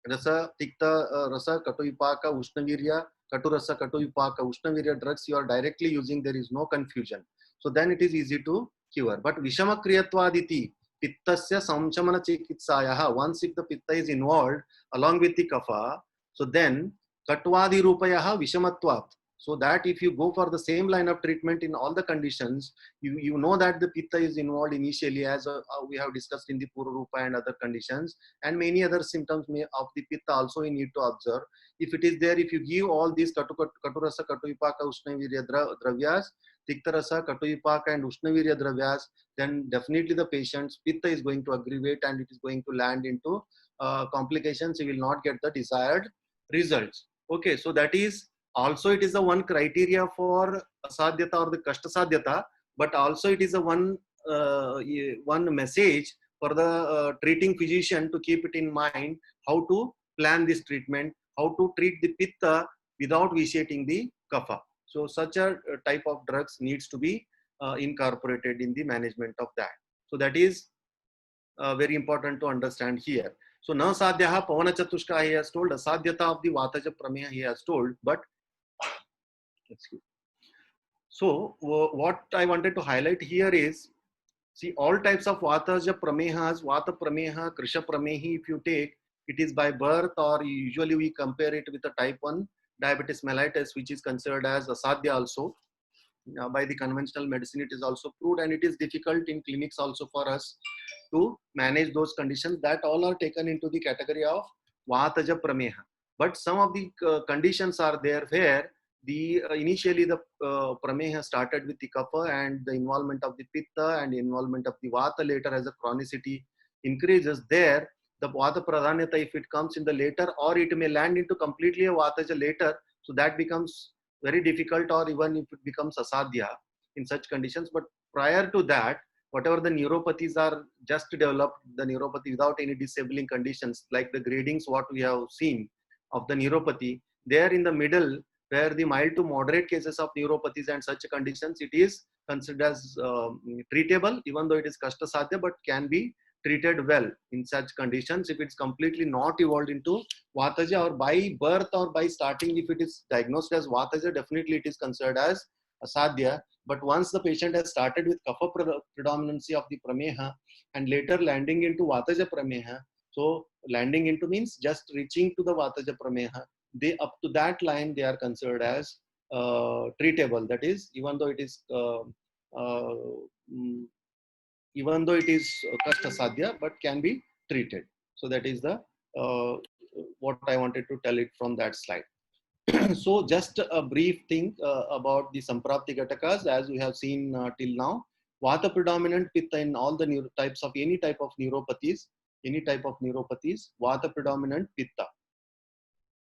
rasa, tikta, rasa, katuvipaka, ushnavirya, katurasa, katuvipaka, ushnavirya drugs you are directly using, there is no confusion. So then it is easy to cure. But Vishamakriyatvaditi, Pittasya Samchamana Chikitsayaha, once if the Pitta is involved along with the Kapha, so then Katvadi Rupayaha Vishamatvat. So that if you go for the same line of treatment in all the conditions, you know that the Pitta is involved initially, as we have discussed in the Pura Rupa and other conditions, and many other symptoms of the Pitta also you need to observe. If it is there, if you give all these Katurasa, Katuvipaka, Ushnavirya dravyas, Tiktarasa, Katuvipaka and Ushnavirya dravyas, then definitely the patient's Pitta is going to aggravate and it is going to land into complications. You will not get the desired results. Okay, so that is also, it is the one criteria for asadhyata or the kashta sadhyata, but also it is a one message for the treating physician to keep it in mind how to plan this treatment, how to treat the pitta without vitiating the kapha. So such a type of drugs needs to be incorporated in the management of that. So that is very important to understand here. So na sadhyaha pavana chatushka he has told, asadhyata of the vataja prameha he has told, but so what I wanted to highlight here is, see, all types of vataja pramehas, vata prameha, krisha pramehi, if you take, it is by birth, or usually we compare it with a type 1 diabetes mellitus, which is considered as asadhya also. By the conventional medicine, it is also proved, and it is difficult in clinics also for us to manage those conditions. That all are taken into the category of vataja prameha. But some of the conditions are there where the initially the prameha started with the kapha, and the involvement of the pitta and involvement of the vata later as the chronicity increases. There the vata pradhanyata, if it comes in the later, or it may land into completely a vataja later, so that becomes very difficult, or even if it becomes asadhya in such conditions. But prior to that, whatever the neuropathies are just developed, the neuropathy without any disabling conditions, like the gradings what we have seen of the neuropathy, there in the middle, where the mild to moderate cases of neuropathies and such conditions, it is considered as treatable, even though it is kashta sadhya, but can be treated well in such conditions. If it's completely not evolved into vataja, or by birth or by starting, if it is diagnosed as vataja, definitely it is considered as asadhya. But once the patient has started with kapha predominancy of the prameha and later landing into vataja prameha, so landing into means just reaching to the vataja prameha, they up to that line they are considered as treatable. That is, even though it is kashta sadhya, but can be treated. So that is the what I wanted to tell it from that slide. So just a brief thing about the Samprapti Gatakas, as we have seen till now. Vata predominant pitta in all the types of any type of neuropathies, any type of neuropathies, Vata predominant, Pitta.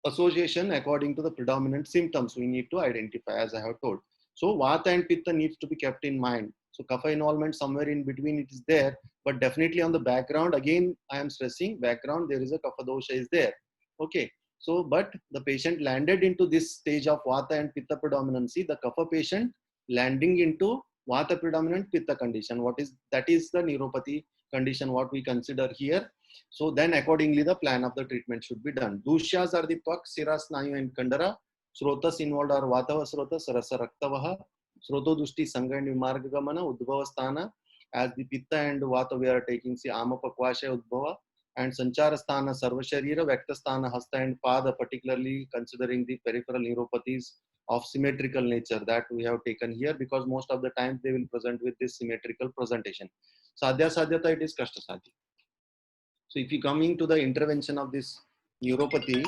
Association according to the predominant symptoms we need to identify, as I have told. So Vata and Pitta needs to be kept in mind. So Kapha involvement somewhere in between it is there, but definitely on the background, again, I am stressing background, there is a Kapha dosha is there. Okay. So, but the patient landed into this stage of Vata and Pitta predominancy, the Kapha patient landing into Vata predominant Pitta condition. That is the neuropathy condition, what we consider here. So then accordingly, the plan of the treatment should be done. Dushyas are the Twak, Sira, Snayu and Kandara. Srotas involved are Vatava Srotas, Rasa Raktavaha, Sroto Dushti, Sangha and Vimarga Gamana, Udbhava Sthana. As the Pitta and Vata we are taking, see Ama Pakwasha Udbhava. And Sanchara Sthana, Sarva Sharira, Vekta Sthana, Hasta and Pada, particularly considering the peripheral neuropathies of symmetrical nature that we have taken here, because most of the time they will present with this symmetrical presentation. Sadhya Sadhyata, it is Kashta Sadhya. So if you coming to the intervention of this neuropathy,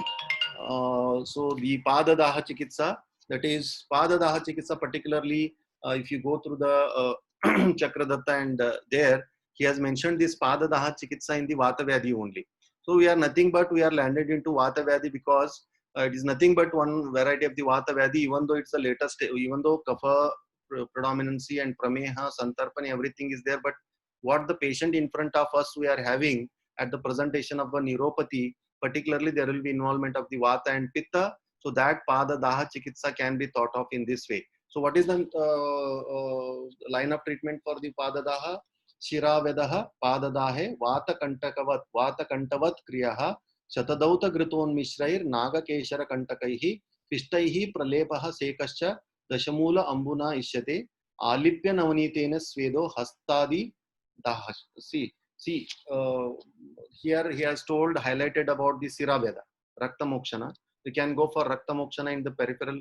so the Padadaha Chikitsa, that is Padadaha Chikitsa, particularly if you go through the Chakradatta and there, he has mentioned this Padadaha Chikitsa in the Vata Vyadhi only. So we are nothing but we are landed into Vata Vyadhi because it is nothing but one variety of the Vata Vyadhi, even though it's the latest, even though Kapha predominancy and Prameha, Santarpani, everything is there, but what the patient in front of us we are having at the presentation of a neuropathy, particularly there will be involvement of the Vata and Pitta. So that Pada Daha Chikitsa can be thought of in this way. So what is the line of treatment for the Pada Daha? Shira Vedaha Pada Dahe Vata Kantavat Kriyaha Shatadauta Griton Mishrair Naga Keshara Kantakaihi Pishtaihi Pralepaha Sekascha Dashamula Ambuna Ishyate Alipya Navanitena Svedo Hastadi Daha. See, here he has told, highlighted about the Sira Veda, Rakta Mokshana. We can go for Rakta Mokshana in the peripheral,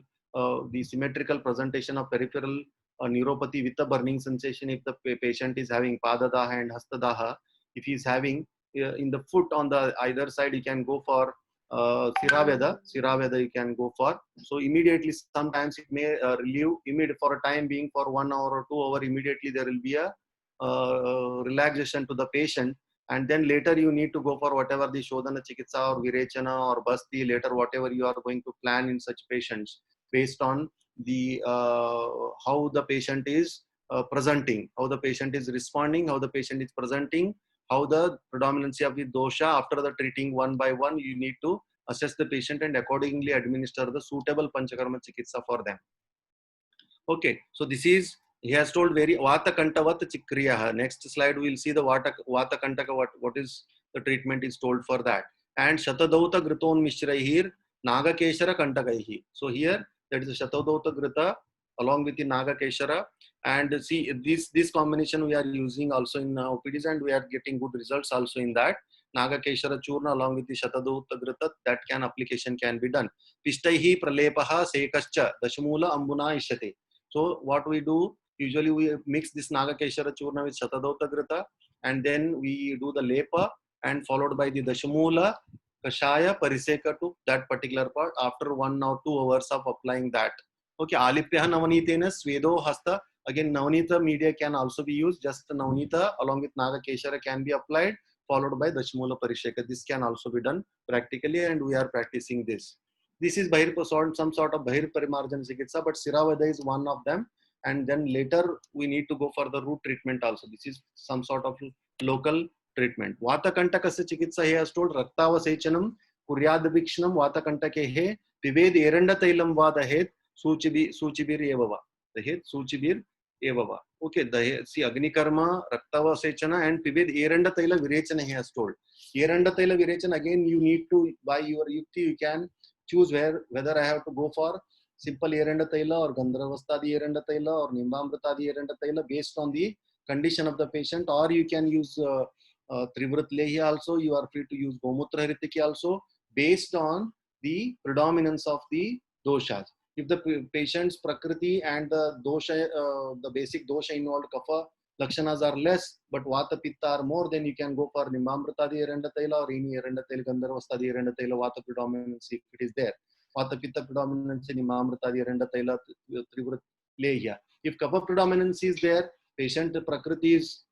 the symmetrical presentation of peripheral neuropathy with a burning sensation. If the patient is having Padadaha and Hastadaha, if he is having in the foot on the either side, you can go for Sira Veda you can go for. So immediately, sometimes it may relieve immediate for a time being for 1 hour or 2 hours, immediately there will be a relaxation to the patient, and then later you need to go for whatever the Shodhana Chikitsa or Virechana or Basti, later whatever you are going to plan in such patients based on the how the patient is presenting, how the patient is responding, how the patient is presenting, how the predominancy of the dosha. After the treating one by one, you need to assess the patient and accordingly administer the suitable Panchakarma Chikitsa for them. Okay, so this is, he has told very Vata Kantavat Chikriyaha. Next slide, we will see the Vata Kantaka, what is the treatment is told for that. And Shatadauta Griton Mishrahir Naga Keshara Kantakaihi. So here, that is the Shatadauta Grita along with the Naga Keshara. And see, this combination we are using also in OPDs, and we are getting good results also in that. Naga Keshara Churna along with the Shatadauta Grita, that application can be done. Pishtaihi Pralepaha Sekascha Dashamula Ambuna Ishyate. So what we do, usually we mix this Naga Keshara Churna with Shatadauta Grita, and then we do the Lepa and followed by the Dashamula Kashaya Pariseka to that particular part after 1 or 2 hours of applying that. Okay, Alipyaha Navanitena Svedo Hasta. Again, Navanita media can also be used. Just Navanita along with Naga Keshara can be applied, followed by Dashamula Parisheka. This can also be done practically, and we are practicing this. This is some sort of Bahir Parimarjan Chikitsa, but Siravada is one of them. And then later we need to go for the root treatment also. This is some sort of local treatment. Vata Kantakasya Chikitsa, he has told Raktava Sechanam, Kuryad Vikshnam, Vata Kantake, Pived Eranda Tailam Vadahet, Suchibir Evava. The head Suchibir Evava. Okay, the see Agni Karma, Raktava Sechana, and Pived Eranda Taila Virechana, he has told. Eranda Taila Virechana, again, you need to, by your yukti, you can choose whether I have to go for simple Eranda Taila or Gandharvastadi Eranda Taila or Nimbamritadi Eranda Taila based on the condition of the patient, or you can use Trivrat Lehi also, you are free to use Gomutra Hritiki also based on the predominance of the doshas. If the patient's prakriti and the dosha, the basic dosha involved kapha lakshanas are less, but vata pitta are more, then you can go for Nimamritadi Eranda Taila or any Eranda Taila, Gandharvastadi Eranda Taila, vata predominance if it is there. Vata pitta predominance in Nimamritadi Eranda Taila, Trivrat Lehi. If kapha predominance is there, patient prakriti is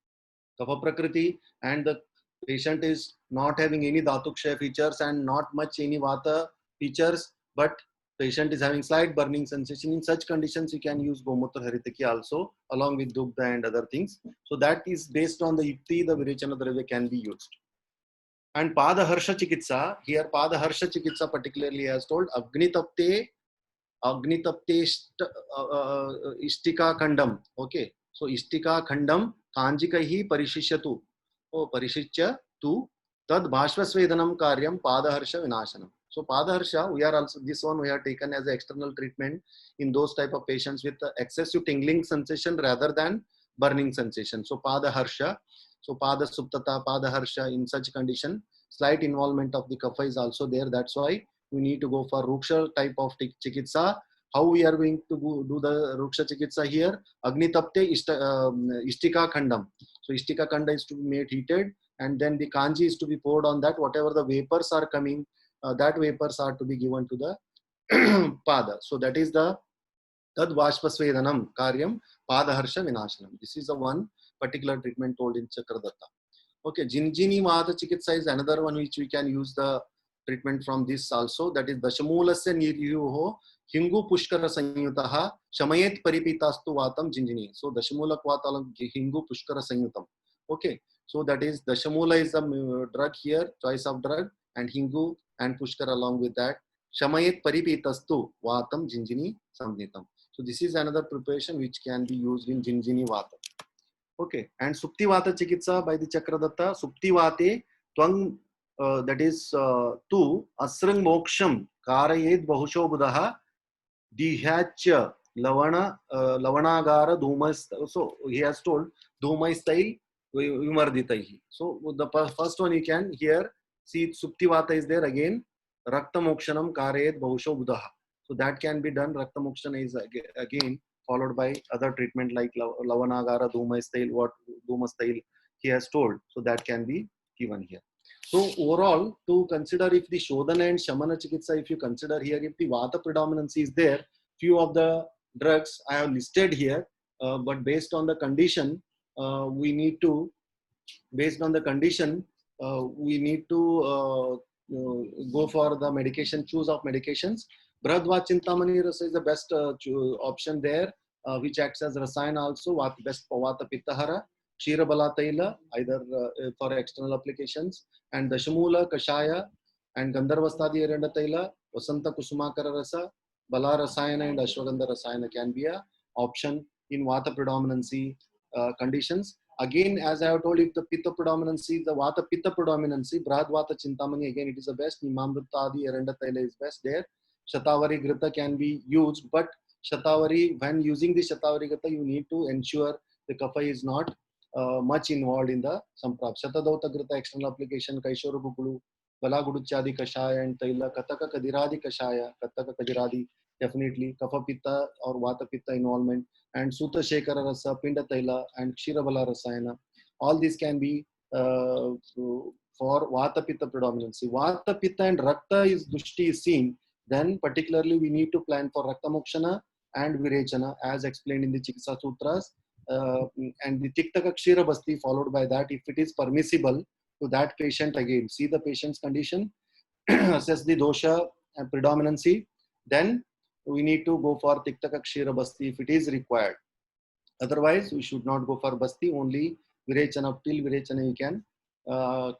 kapha prakriti and the patient is not having any Dhatukshay features and not much any Vata features, but patient is having slight burning sensation. In such conditions, you can use Gomutra Haritaki also along with Dugdha and other things. So that is based on the Yukti, the Virechana Dravya can be used. And Pada Harsha Chikitsa, here Pada Harsha Chikitsa particularly has told Agnitapte Istika Khandam. Okay, so Istika Khandam Kanjikaihi Parishishyatu. Oh, Parishitya tu Tad Bhashvasvedanam Karyam Padaharsha Vinashanam. So Padaharsha, we are also, this one we have taken as an external treatment in those type of patients with excessive tingling sensation rather than burning sensation. So Padaharsha, so Pada Suptata, Padaharsha, in such condition, slight involvement of the kapha is also there. That's why we need to go for Ruksha type of Chikitsa. How we are going to do the Ruksha Chikitsa here? Agnitapte Istika Khandam. So Istika Khanda is to be made heated, and then the kanji is to be poured on that. Whatever the vapors are coming, that vapors are to be given to the pada. So that is the Tad Vashpasvedanam Karyam Padaharsha Vinashanam. This is the one particular treatment told in Chakradatta. Okay, Jinjini Vata Chikitsa is another one which we can use the treatment from this also. That is Dashamulasya Niryuho Hingu Pushkara Sanyutaha Shamayet Paripitastu Vatam Jinjini. So Dashamulak Vatalam Hingu Pushkara Sanyutam. Okay, so that is Dashamula is the drug here, choice of drug, and Hingu and Pushkara along with that. Shamayet Paripitastu Vatam Jinjini Samnitam. So this is another preparation which can be used in Jinjini Vata. Okay, and Supti Vata Chikitsa by the Chakradatta. Supti Vate Twang, that is tu Asrang Moksham Karayed Bahusho Buddha Dihachya Lavanagara Dhumas. So he has told Dhumai style Vimarditaihi. So the first one you can here see Supti Vata is there again. Rakta Mokshanam Karayed Bahusho Buddha. So that can be done. Rakta Mokshana is again followed by other treatment like Lavanagara, Dhuma style, what Dhuma style he has told. So that can be given here. So overall, to consider if the Shodhana and Shamana Chikitsa, if you consider here, if the Vata predominancy is there, few of the drugs I have listed here, but based on the condition, we need to, based on the condition, we need to go for the medication, choose of medications. Bradva Chintamani Rasa is the best option there, which acts as Rasayana also, best Vata Pittahara, Kshira Bala Taila, either for external applications, and Dashamula, Kashaya, and Gandharvastadi Erenda Taila, Vasanta Kusumakara Rasa, Bala Rasayana and Ashwagandha Rasayana can be a option in Vata predominancy conditions. Again, as I have told, if the Pitta predominancy, the Vata Pitta predominancy, Brahad Vata Chintamani, again it is the best. Nimamrutadi Erenda Taila is best there. Shatavari Grita can be used, but Shatavari, when using the Shatavari Grita, you need to ensure the kapha is not much involved in the Samprap. Shatadauta Grita external application, Kaishora Gugulu, Balaguduchadi Kashaya and Taila, Kataka Kadiradi Kashaya, Kataka Kadiradi, definitely Kapha Pitta or Vata Pitta involvement, and Sutta Shekara Rasa, Pinda Taila, and Kshirabala Rasayana. All these can be for Vata Pitta predominancy. Vata Pitta and Rakta is Dushti is seen, then particularly we need to plan for Rakta Mokshana and Virechana as explained in the Chikitsa Sutras, and the Tiktaka Kshira Basti followed by that. If it is permissible to that patient, again see the patient's condition, assess the dosha and predominancy, then we need to go for Tiktaka Kshira Basti if it is required. Otherwise, we should not go for Basti, only Virechana. Till Virechana you can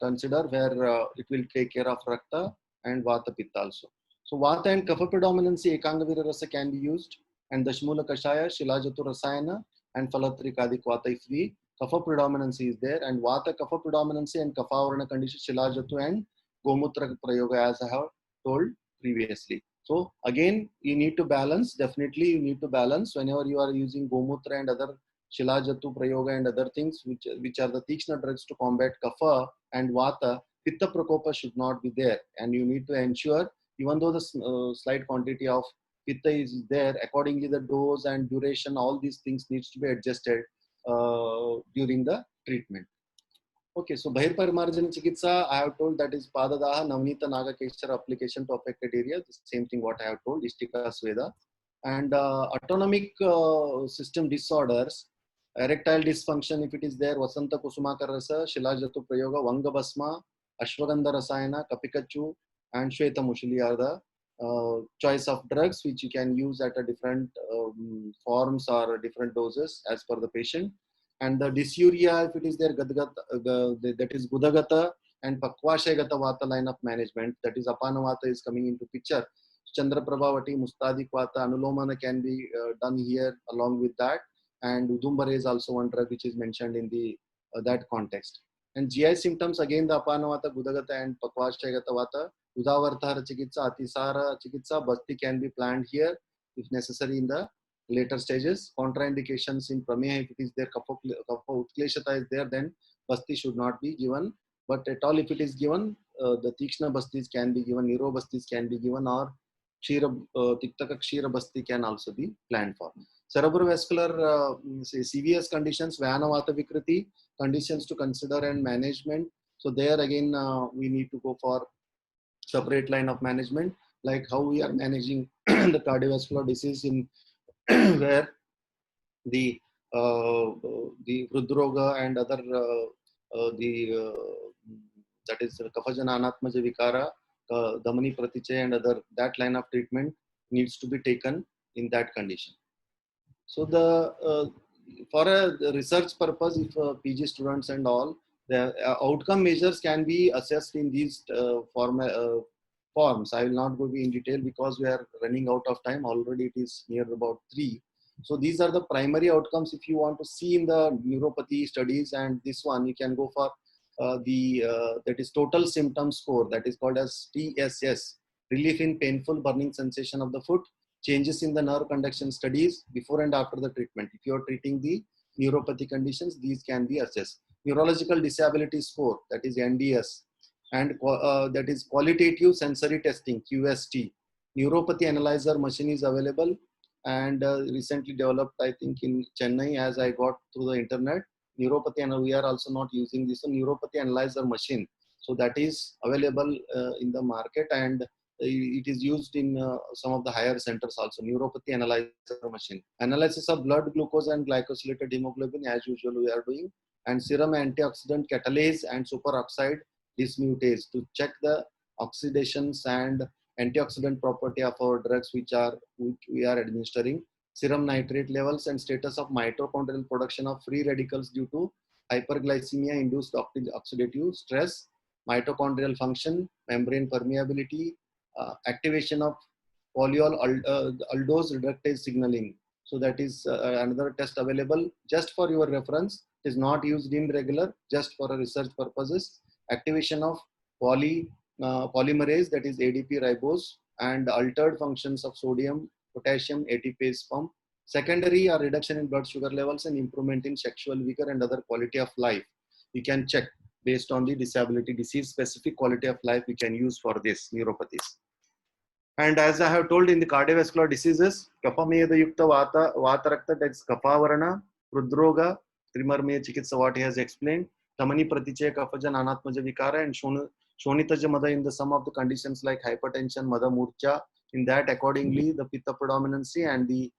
consider where it will take care of Rakta and Vata Pitta also. So Vata and Kapha predominancy, Ekanga Vira Rasa can be used, and Dashmula Kashaya, Shilajatu Rasayana, and Falatrikadik Vata if the Kapha predominancy is there, and Vata Kapha predominancy and Kapha Varana condition, Shilajatu and Gomutra Prayoga as I have told previously. So again, you need to balance, definitely you need to balance whenever you are using Gomutra and other Shilajatu Prayoga and other things which are the Tikshna drugs to combat Kapha and Vata, Pitta Prakopa should not be there, and you need to ensure, even though the slight quantity of Pitta is there, accordingly the dose and duration, all these things needs to be adjusted during the treatment. Okay, so Bahirparimarjana Chikitsa, I have told that is Padadaha, Navnita Nagakeshara application to affected area. The same thing what I have told, Istika Sweda. And autonomic system disorders, Erectile dysfunction, if it is there, Vasanta Kusumakar Rasa, Shilajatu Prayoga, Vanga Basma, Ashwagandha Rasayana, Kapikachu, and Shweta Mushili are the choice of drugs which you can use at a different forms or different doses as per the patient. And the dysuria, if it is there, that is Gudagata and Pakwashagata Vata line of management, that is Apanavata is coming into picture. Chandra Prabhavati, Mustadik Vata, Anulomana can be done here along with that. And Udumbara is also one drug which is mentioned in the that context. And GI symptoms, again the Apanavata, Gudagata and Pakwashagata Vata, Udavartara Chikitsa, Atisara Chikitsa, Basti can be planned here if necessary in the later stages. Contraindications in Prameha, if it is there, Kapha Utkleshata is there, then Basti should not be given. But at all, if it is given, the Tikshna Bastis can be given, Niro Bastis can be given, or Tiktaka Kshira Basti can also be planned for. Cerebrovascular CVS conditions, Vyanavata Vikriti, conditions to consider and management. So there again, we need to go for separate line of management, like how we are managing the cardiovascular disease in where the Hridroga and other that is Kafajana Anatmaja Vikara, Damani Pratiche and other, that line of treatment needs to be taken in that condition. So the for a research purpose, if PG students and all, the outcome measures can be assessed in these forms. I will not go in detail because we are running out of time. Already it is near about 3. So these are the primary outcomes if you want to see in the neuropathy studies, and this one you can go for that is total symptom score, that is called as TSS, relief in painful burning sensation of the foot, changes in the nerve conduction studies before and after the treatment. If you are treating the neuropathy conditions, these can be assessed. Neurological disability score, that is NDS, and that is qualitative sensory testing, QST. Neuropathy analyzer machine is available and recently developed, I think, in Chennai, as I got through the internet. Neuropathy, and we are also not using this neuropathy analyzer machine. So that is available in the market, and it is used in some of the higher centers also. Neuropathy analyzer machine. Analysis of blood glucose and glycosylated hemoglobin, as usual we are doing, and serum antioxidant catalase and superoxide dismutase to check the oxidations and antioxidant property of our drugs which we are administering. Serum nitrate levels and status of mitochondrial production of free radicals due to hyperglycemia induced oxidative stress, mitochondrial function, membrane permeability, activation of polyol aldose reductase signaling. So that is another test available just for your reference. It is not used in regular, just for research purposes. Activation of polymerase, that is ADP ribose, and altered functions of sodium, potassium, ATPase pump. Secondary are reduction in blood sugar levels and improvement in sexual vigor and other quality of life. We can check based on the disability, disease specific quality of life we can use for this neuropathies. And as I have told in the cardiovascular diseases, Kapameda Yukta Vata Rakta, that is Kapavarana, Hridroga, Trimarmaya Chikitsa, what he has explained, Tamani Pratiche, Kafajan, Anatmaja Vikara, and Shonitaja Mada in the sum of the conditions like hypertension, Mada Murcha. In that, accordingly, the Pitta predominancy and the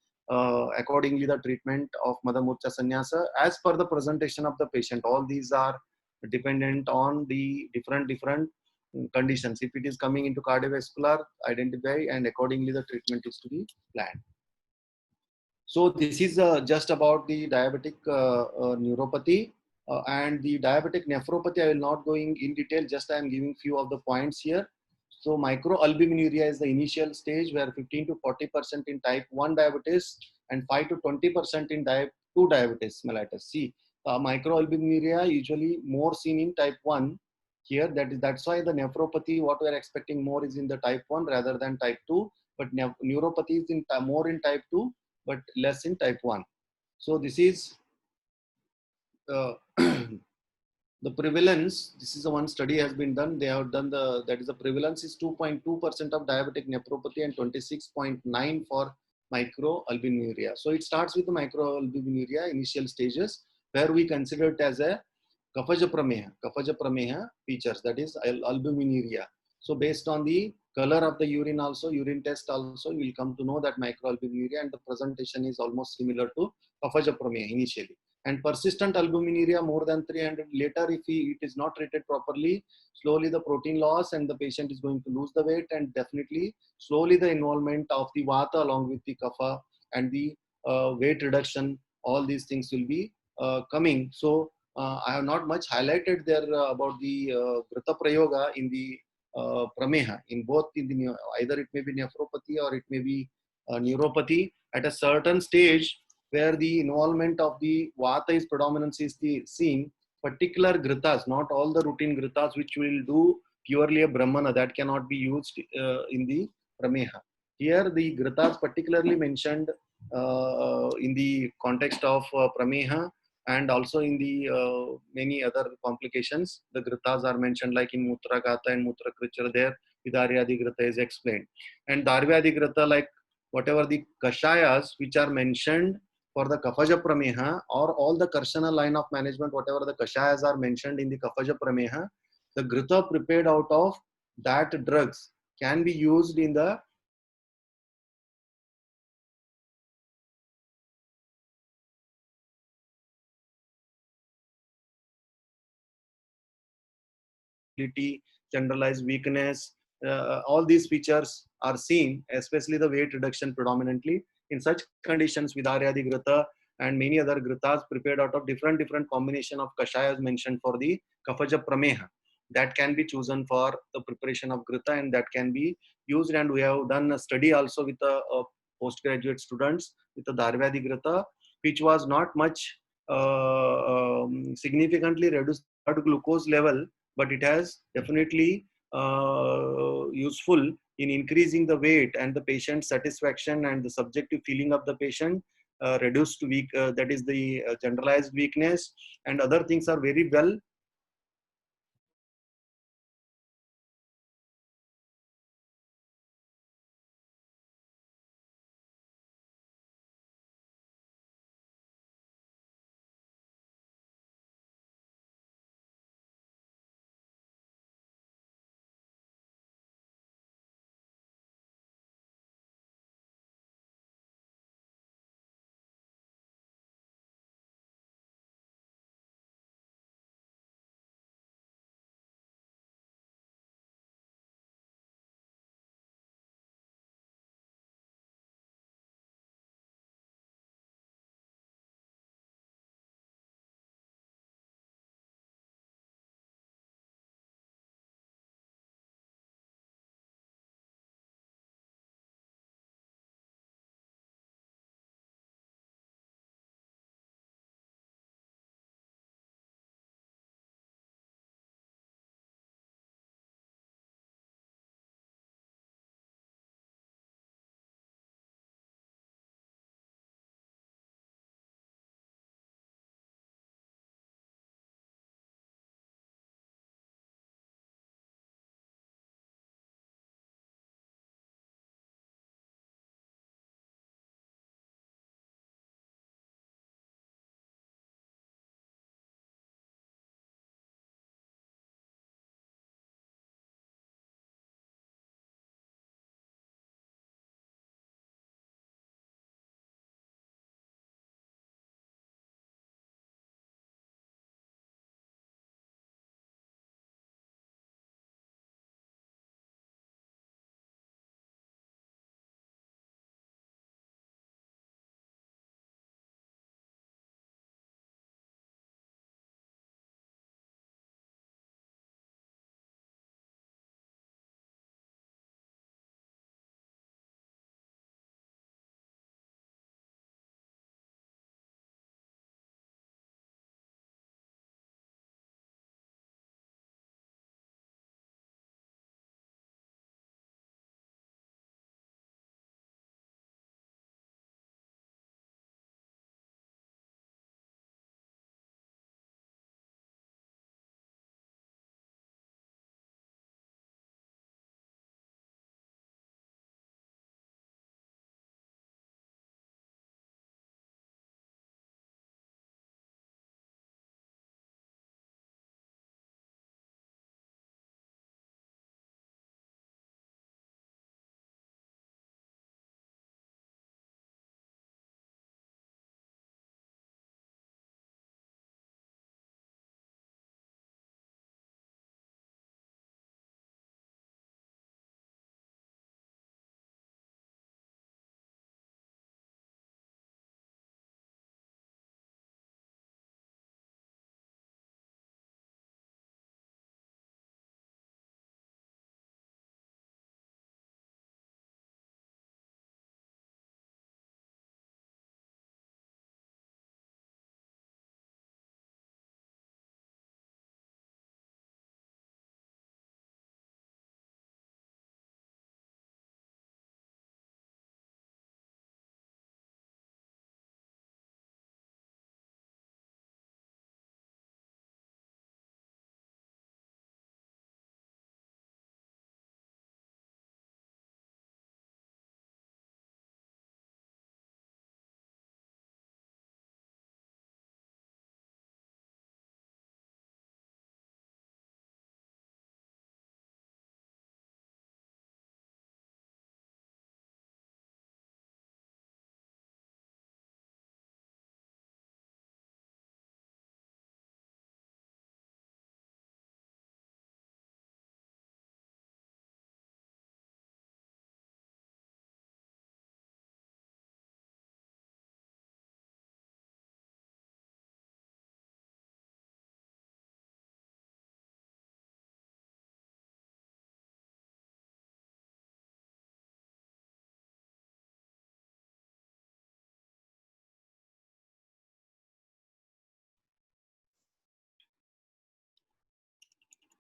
accordingly the treatment of Mada Murcha Sannyasa as per the presentation of the patient. All these are dependent on the different conditions. If it is coming into cardiovascular, identify, and accordingly the treatment is to be planned. So this is just about the diabetic neuropathy and the diabetic nephropathy. I will not go in detail, just I am giving few of the points here. So microalbuminuria is the initial stage where 15 to 40% in type 1 diabetes and 5 to 20% in type 2 diabetes mellitus. See, microalbuminuria usually more seen in type 1 here. That's why the nephropathy, what we are expecting more is in the type 1 rather than type 2. But neuropathy is more in type 2, but less in type 1. So this is the prevalence. This is the one study has been done. They have done that is the prevalence is 2.2% of diabetic nephropathy and 26.9 for microalbuminuria. So it starts with the microalbuminuria initial stages where we consider it as a Kafaja prameha features, that is albuminuria. So based on the color of the urine also, urine test also, you will come to know that microalbuminuria, and the presentation is almost similar to Kafaja prameha initially. And persistent albuminuria more than 300, later if it is not treated properly, slowly the protein loss and the patient is going to lose the weight, and definitely slowly the involvement of the vata along with the kapha and the weight reduction, all these things will be coming. So I have not much highlighted there about the Grita Prayoga in the Prameha, in both in the either it may be nephropathy or it may be neuropathy. At a certain stage where the involvement of the vata is predominance is the seen, particular gritas, not all the routine gritas which will do purely a brahmana, that cannot be used in the prameha. Here the gritas particularly mentioned in the context of prameha, and also in the many other complications, the gritas are mentioned, like in Mutragata and Mutrakrichara, there Vidaryadi grita is explained. And Darvyadi grita, like whatever the kashayas which are mentioned for the Kafaja Prameha, or all the Karshana line of management, whatever the kashayas are mentioned in the Kafaja Prameha, the grita prepared out of that drugs can be used in the generalized weakness. All these features are seen, especially the weight reduction predominantly. In such conditions, Vidaryadi grita and many other gritas prepared out of different combination of kashayas mentioned for the Kafaja Prameha, that can be chosen for the preparation of grita, and that can be used. And we have done a study also with the postgraduate students with the Darvyadi grita, which was not much significantly reduced blood glucose level, but it has definitely useful in increasing the weight and the patient satisfaction and the subjective feeling of the patient, reduced weak, that is the generalized weakness, and other things are very well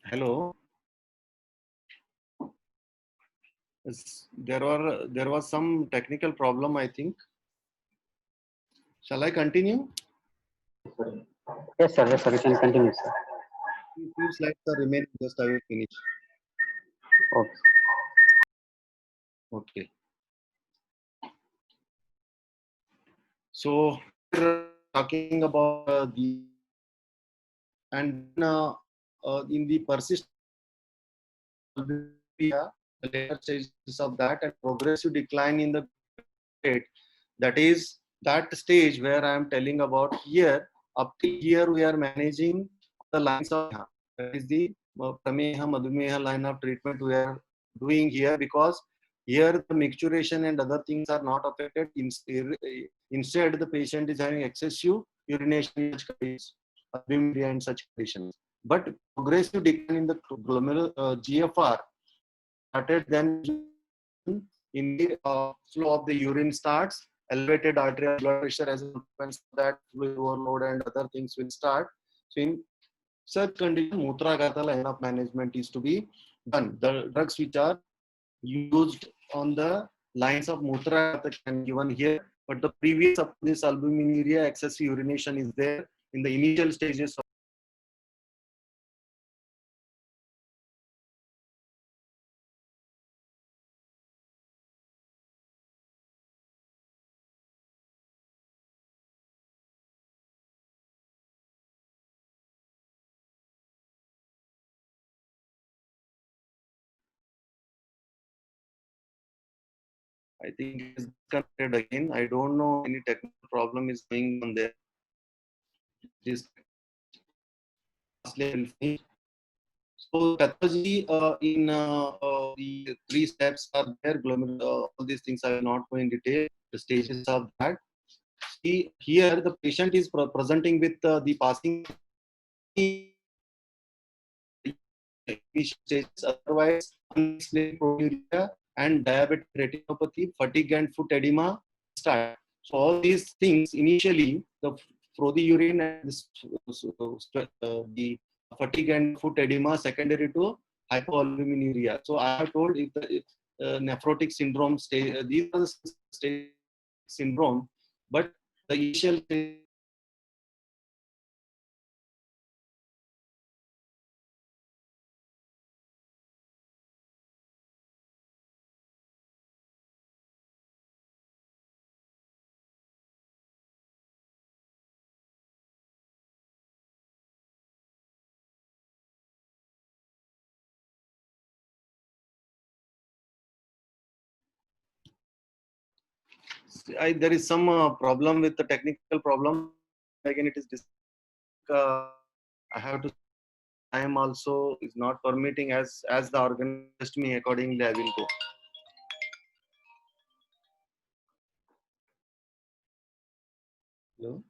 Hello. There was some technical problem, I think. Shall I continue? Yes, sir. Yes, sir. You can continue, sir. Few slides are remaining. Just I will finish. Okay. Okay. So we're talking about the and in the persistent the later stages of that and progressive decline in the rate. That is that stage where I am telling about here. Up till here, we are managing the lines of that is the Prameha Madhumeha line of treatment we are doing here, because here the micturition and other things are not affected. Instead, the patient is having excessive urination in such conditions, albuminuria in such conditions. But progressive decline in the glomerular GFR started then in the flow of the urine starts, elevated arterial blood pressure as a consequence of that, fluid overload and other things will start. So in such condition, Mutragata line of management is to be done. The drugs which are used on the lines of Mutragata can be given here, but the previous of this albuminuria, excessive urination is there in the initial stages of I think it is disconnected again. I don't know any technical problem is going on there. This will finish. So pathology in the three steps are there. All these things I will not go in detail. The stages of that. See here, the patient is presenting with the passing stages. Otherwise, unexplained proteinuria and diabetic retinopathy, fatigue and foot edema start. So all these things initially, the urine and the fatigue and foot edema secondary to hypoalbuminuria. So I have told if nephrotic syndrome stage, these are the stage syndrome, but the initial stage there is some problem with the technical problem. Again, it is I have to. I am also is not permitting as the organized me accordingly. I will go. Hello?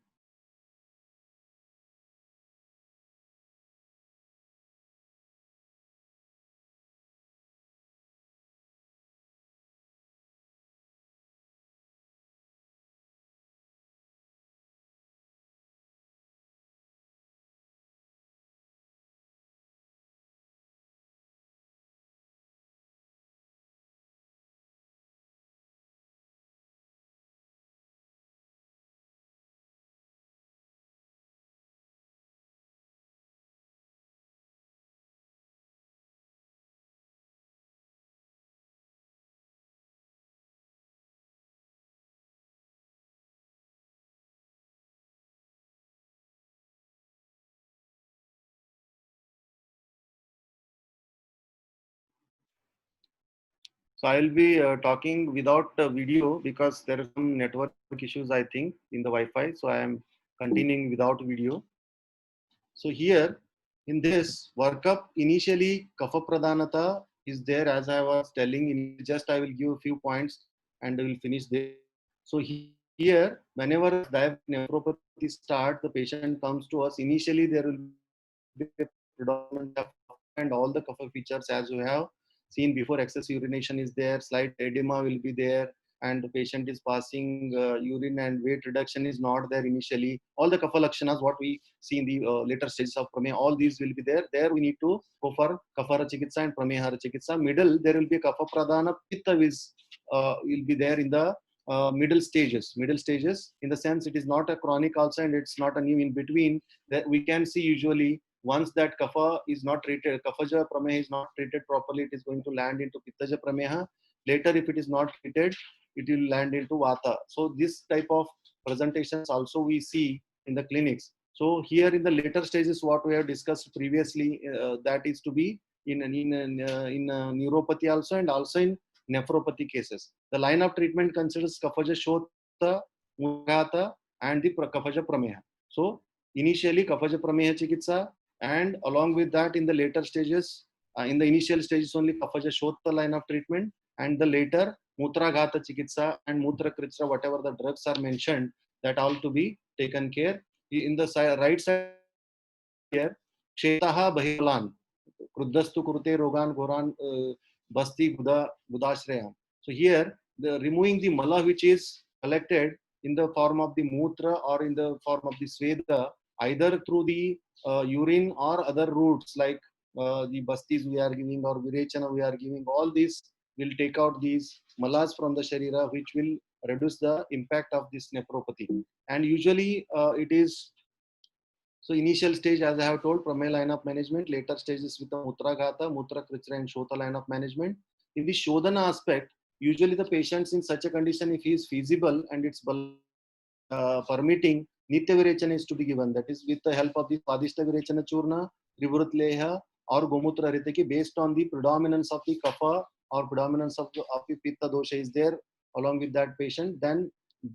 So I will be talking without video because there are some network issues, I think, in the Wi-Fi. So I am continuing without video. So here in this workup, initially Kapha Pradhanata is there, as I was telling. Just I will give a few points and I will finish there. So here, whenever diabetic nephropathy starts, the patient comes to us. Initially, there will be a predominant of and all the Kapha features as we have seen before. Excess urination is there, slight edema will be there, and the patient is passing urine and weight reduction is not there initially, all the kapha lakshanas what we see in the later stages of prameha, all these will be there. There we need to go for kaphara chikitsa and pramehara chikitsa. Middle there will be kapha pradhana pitta will be there in the middle stages in the sense it is not a chronic also and it's not a new in between, that we can see usually once that kapha is not treated, kaphaja prameha is not treated properly, it is going to land into pittaja prameha. Later if it is not treated, it will land into vata. So this type of presentations also we see in the clinics. So here in the later stages what we have discussed previously, that is to be in neuropathy also and also in nephropathy cases. The line of treatment considers kaphaja shota, mughata and the kaphaja prameha. So initially kaphaja prameha chikitsa, and along with that in the later stages, in the initial stages only kaphaja shota line of treatment, and the later mutraghata chikitsa and mutra kritra, whatever the drugs are mentioned, that all to be taken care. In the right side here, Kshetaha Bahilan, Kruddastu Kurute Rogan Goran Basti Budashraya. So here, the removing the mala which is collected in the form of the mutra or in the form of the sweda, either through the urine or other routes like the bastis we are giving or virechana we are giving, all these will take out these malas from the sharira, which will reduce the impact of this nephropathy. And usually it is, so initial stage, as I have told, prameha line of management, later stages with the mutraghata, mutra kritra and shota line of management. In the shodhana aspect, usually the patients in such a condition, if he is feasible and it's permitting, nitya virechana is to be given. That is with the help of the padishta virechana churna, trivurut leha or gomutra ritaki, based on the predominance of the kapha or predominance of the pitta dosha is there along with that patient, then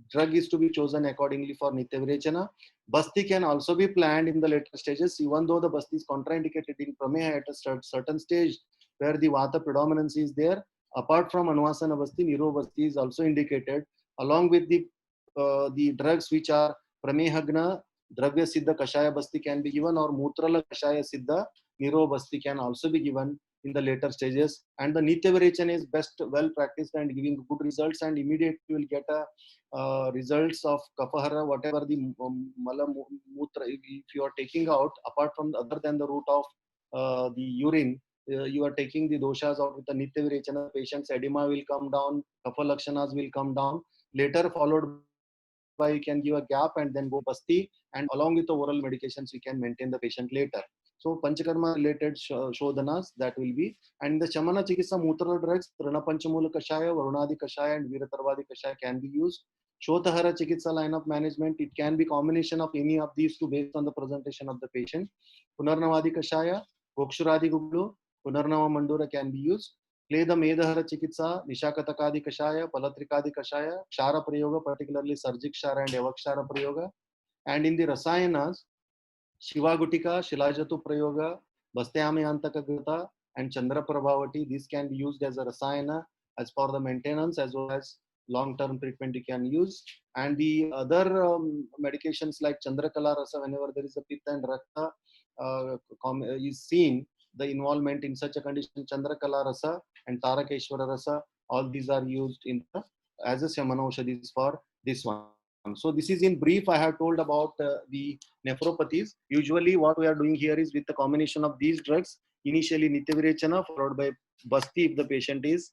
drug is to be chosen accordingly for nitya virechana. Basti can also be planned in the later stages, even though the basti is contraindicated in prameha at a certain stage where the vata predominance is there. Apart from anuvasana basti, niro basti is also indicated along with the drugs which are pramehagna, dravya siddha kashaya basti can be given, or mutrala kashaya siddha niro basti can also be given in the later stages. And the nitya virechana is best well practiced and giving good results, and immediately you will get a results of kapahara, whatever the mala mutra if you are taking out apart from other than the route of the urine, you are taking the doshas out with the nitya virechana, patient's edema will come down, kapha lakshanas will come down, later followed by you can give a gap and then go basti, and along with the oral medications we can maintain the patient later. So panchakarma related shodhanas that will be, and the shamana chikitsa mutra drugs, trana panchamula kashaya, varunadi kashaya and viratarvadi kashaya can be used. Shotahara chikitsa line of management, it can be combination of any of these two based on the presentation of the patient. Punarnavadi kashaya, Gokshuradi guglu, Punarnava mandura can be used. Kleda medahara chikitsa, Nishakatakadi kashaya, Palatrikadi kashaya, Kshara prayoga, particularly Sarjik Kshara and Evakshara prayoga. And in the rasayanas, Shiva Gutika, Shilajatu prayoga, Bastyami Antaka Grita and Chandra Prabhavati, these can be used as a rasayana as for the maintenance as well as long-term treatment you can use. And the other medications like Chandrakala Rasa, whenever there is a pitta and rakta is seen, the involvement in such a condition, Chandrakala Rasa and Tarakeshwara Rasa, all these are used in as a Shamanaushadis for this one. So this is in brief, I have told about the nephropathies. Usually what we are doing here is with the combination of these drugs, initially nitya virechana followed by basti if the patient is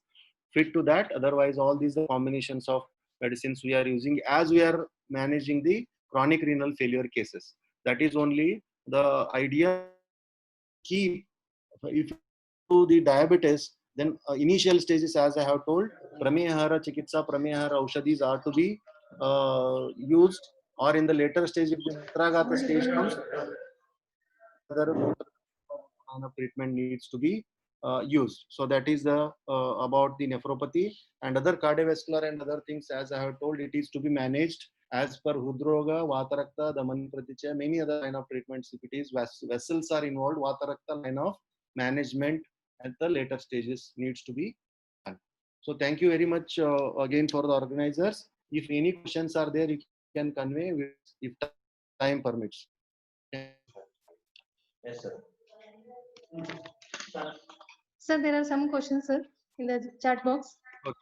fit to that. Otherwise, all these are combinations of medicines we are using as we are managing the chronic renal failure cases. That is only the idea. Keep if to the diabetes, then initial stages, as I have told, pramehara chikitsa, pramehara aushadis are to be used, or in the later stage, if the mutraghata stage comes, other kind of treatment needs to be used. So that is the about the nephropathy and other cardiovascular and other things. As I have told, it is to be managed as per Hudroga, Vatarakta, Daman Pratichaya, many other line of treatments. If it is vessels are involved, Vatarakta line of management at the later stages needs to be done. So thank you very much again for the organizers. If any questions are there, you can convey if time permits. Yes, sir. Sir, there are some questions, sir, in the chat box. Okay.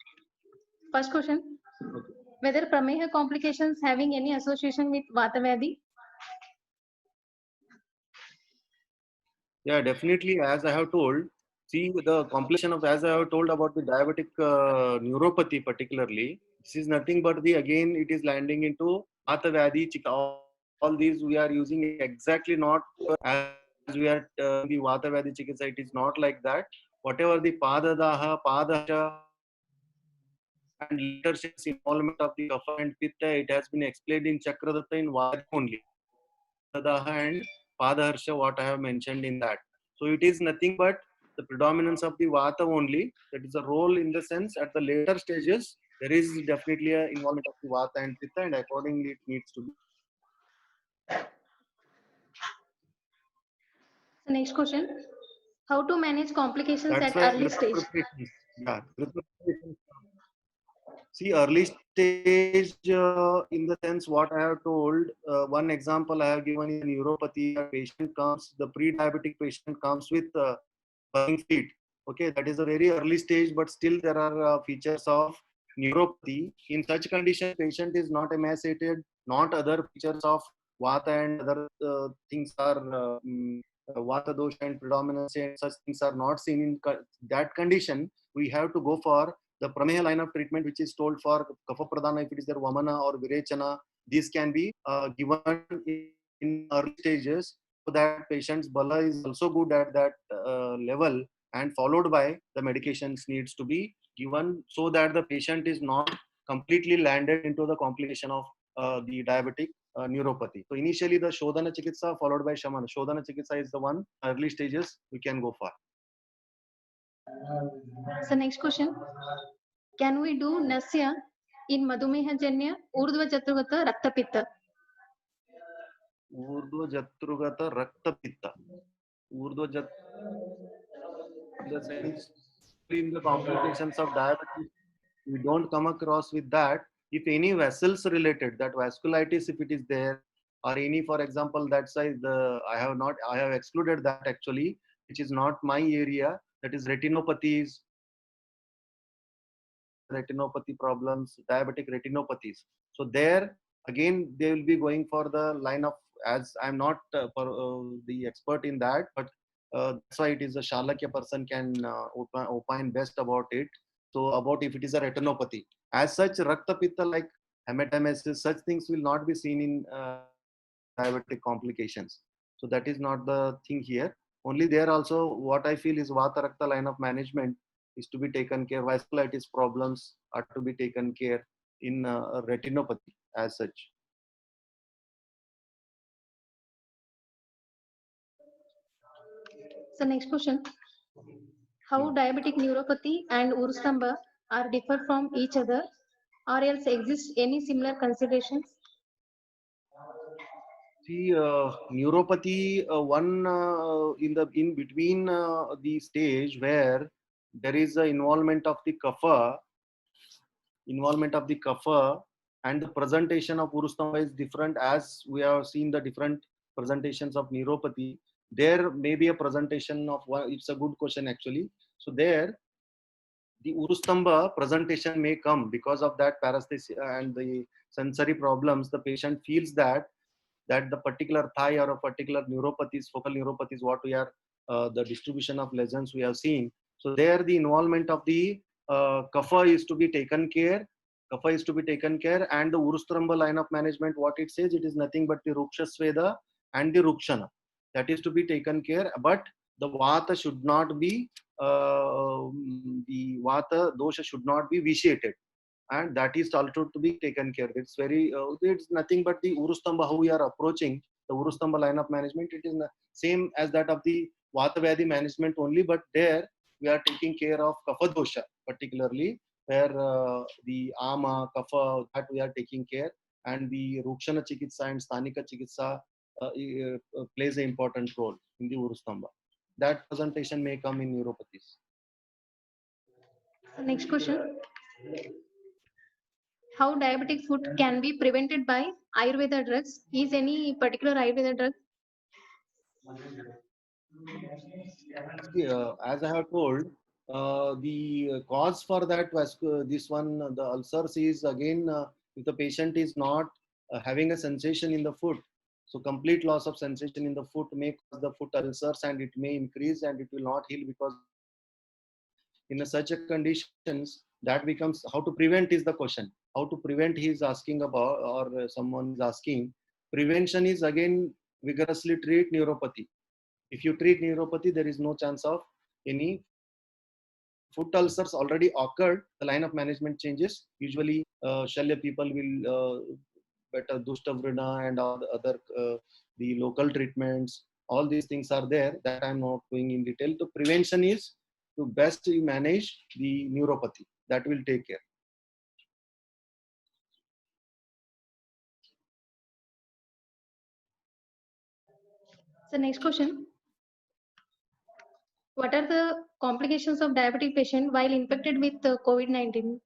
First question, Okay. Whether Prameha complications having any association with Vata Vyadhi? Yeah, definitely. As I have told, see the complication of, as I have told about the diabetic neuropathy particularly, this is nothing but the, again, it is landing into Vata Vyadhi, all these we are using exactly not as we are the Vata Vyadhi Chikitsa, it is not like that. Whatever the Padadaha, Padasha, and later says involvement of the Kapha and Pitta, it has been explained in Chakradatta in Vata only. Padadaha and Padaharsha, what I have mentioned in that. So it is nothing but the predominance of the Vata only. That is a role in the sense at the later stages, there is definitely a involvement of the Vata and Pitta, and accordingly it needs to be. So next question. How to manage complications That's at why early Grita stage? preparations. Yeah, Grita preparations. See, early stage in the sense what I have told, one example I have given in neuropathy, a patient comes, the pre-diabetic patient comes with burning feet. Okay, that is a very early stage, but still there are features of neuropathy. In such condition, patient is not emaciated, not other features of vata and other things are vata dosha and predominance and such things are not seen in that condition. We have to go for the Prameha line of treatment, which is told for Kapha Pradhana, if it is there Vamana or Virechana. These can be given in early stages so that patient's bala is also good at that level, and followed by the medications needs to be given so that the patient is not completely landed into the complication of the diabetic neuropathy. So initially the Shodhana Chikitsa followed by Shamana. Shodhana Chikitsa is the one early stages we can go for. So next question. Can we do Nasya in Madhumeha Janya Urdhva Jatrugata Raktapitta? Urdhva Jatrugata Rakta Pitta. Urdhva Jat, in the sense, in the complications of diabetes, we don't come across with that. If any vessels related, that vasculitis, if it is there, or any, for example, that size, I have excluded that actually, which is not my area. That is retinopathies, retinopathy problems, diabetic retinopathies. So there again, they will be going for the line of, as I'm not the expert in that, but that's why it is a Shalakya person can opine best about it. So about if it is a retinopathy. As such, Rakta Pitta like hematemesis, such things will not be seen in diabetic complications. So that is not the thing here. Only there also what I feel is Vata Rakta line of management is to be taken care. Vasculitis problems are to be taken care in retinopathy as such. So next question. How diabetic neuropathy and Urstamba are differ from each other, or else exist any similar considerations? See, neuropathy, one in between the stage where there is a involvement of the kapha, and the presentation of Urustamba is different, as we have seen the different presentations of neuropathy. There may be a presentation of one, it's a good question actually. So there, the Urustamba presentation may come because of that paresthesia and the sensory problems. The patient feels that the particular thigh or a particular neuropathies, focal neuropathies, what we are, the distribution of lesions we have seen. So there the involvement of the kapha is to be taken care. Kapha is to be taken care, and the Urustramba line of management, what it says, it is nothing but the Ruksha Sweda and the Rukshana. That is to be taken care, but the Vata should not be, the Vata dosha should not be vitiated, and that is also to be taken care. It's very, it's nothing but the Urustamba, how we are approaching the Urustamba line of management. It is the same as that of the Vata Vyadhi management only, but there we are taking care of Kapha dosha, particularly where the Ama, Kapha, that we are taking care, and the Rukshana Chikitsa and Sthanika Chikitsa plays an important role in the Urustamba. That presentation may come in neuropathies. So next question. How diabetic foot can be prevented by Ayurveda drugs? Is any particular Ayurveda drug? See, as I have told, the cause for that this one, the ulcers is again, if the patient is not having a sensation in the foot, so complete loss of sensation in the foot may cause the foot ulcers, and it may increase and it will not heal, because in such a conditions that becomes how to prevent is the question. How to prevent he is asking about, or someone is asking. Prevention is again vigorously treat neuropathy. If you treat neuropathy, there is no chance of any foot ulcers already occurred. The line of management changes. Usually, Shalya people will better Dushtavrina and all the other the local treatments. All these things are there that I'm not going in detail. The prevention is to best manage the neuropathy. That will take care. So next question. What are the complications of diabetic patient while infected with COVID-19?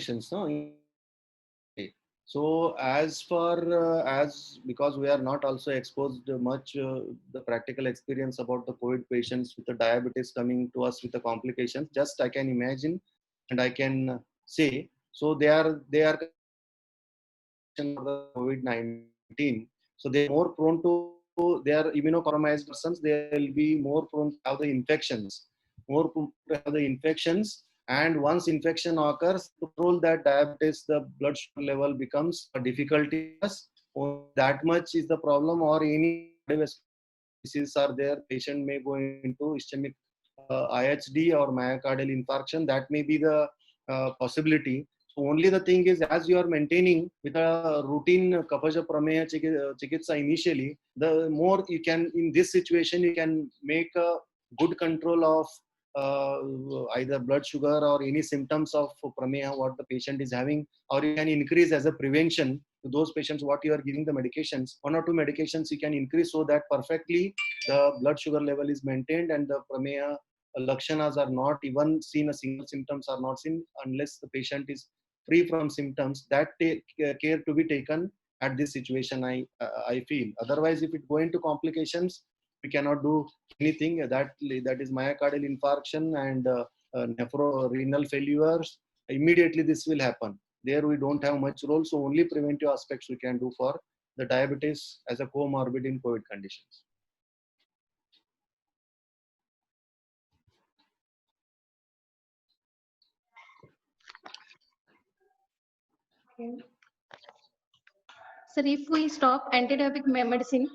No? Okay. So as for as because we are not also exposed much the practical experience about the COVID patients with the diabetes coming to us with the complications, just I can imagine and I can say. So they are COVID-19. So they are more prone to, they are immunocompromised persons. They will be more prone to have the infections, more prone to have the infections. And once infection occurs, to control that diabetes, the blood sugar level becomes a difficulty. That much is the problem, or any diseases are there. Patient may go into ischemic IHD or myocardial infarction. That may be the possibility. So only the thing is, as you are maintaining with a routine Kapaja Prameya Chikitsa initially, the more you can, in this situation, you can make a good control of either blood sugar or any symptoms of Prameya, what the patient is having, or you can increase as a prevention to those patients what you are giving the medications. One or two medications you can increase so that perfectly the blood sugar level is maintained and the Prameya lakshanas are not even seen, a single symptoms are not seen unless the patient is free from symptoms. That take care to be taken at this situation, I feel. Otherwise, if it go into complications, we cannot do anything. That is myocardial infarction and nephrorenal failures. Immediately this will happen. There we don't have much role, so only preventive aspects we can do for the diabetes as a comorbid in COVID conditions. Okay. Sir, if we stop antidiabetic medicine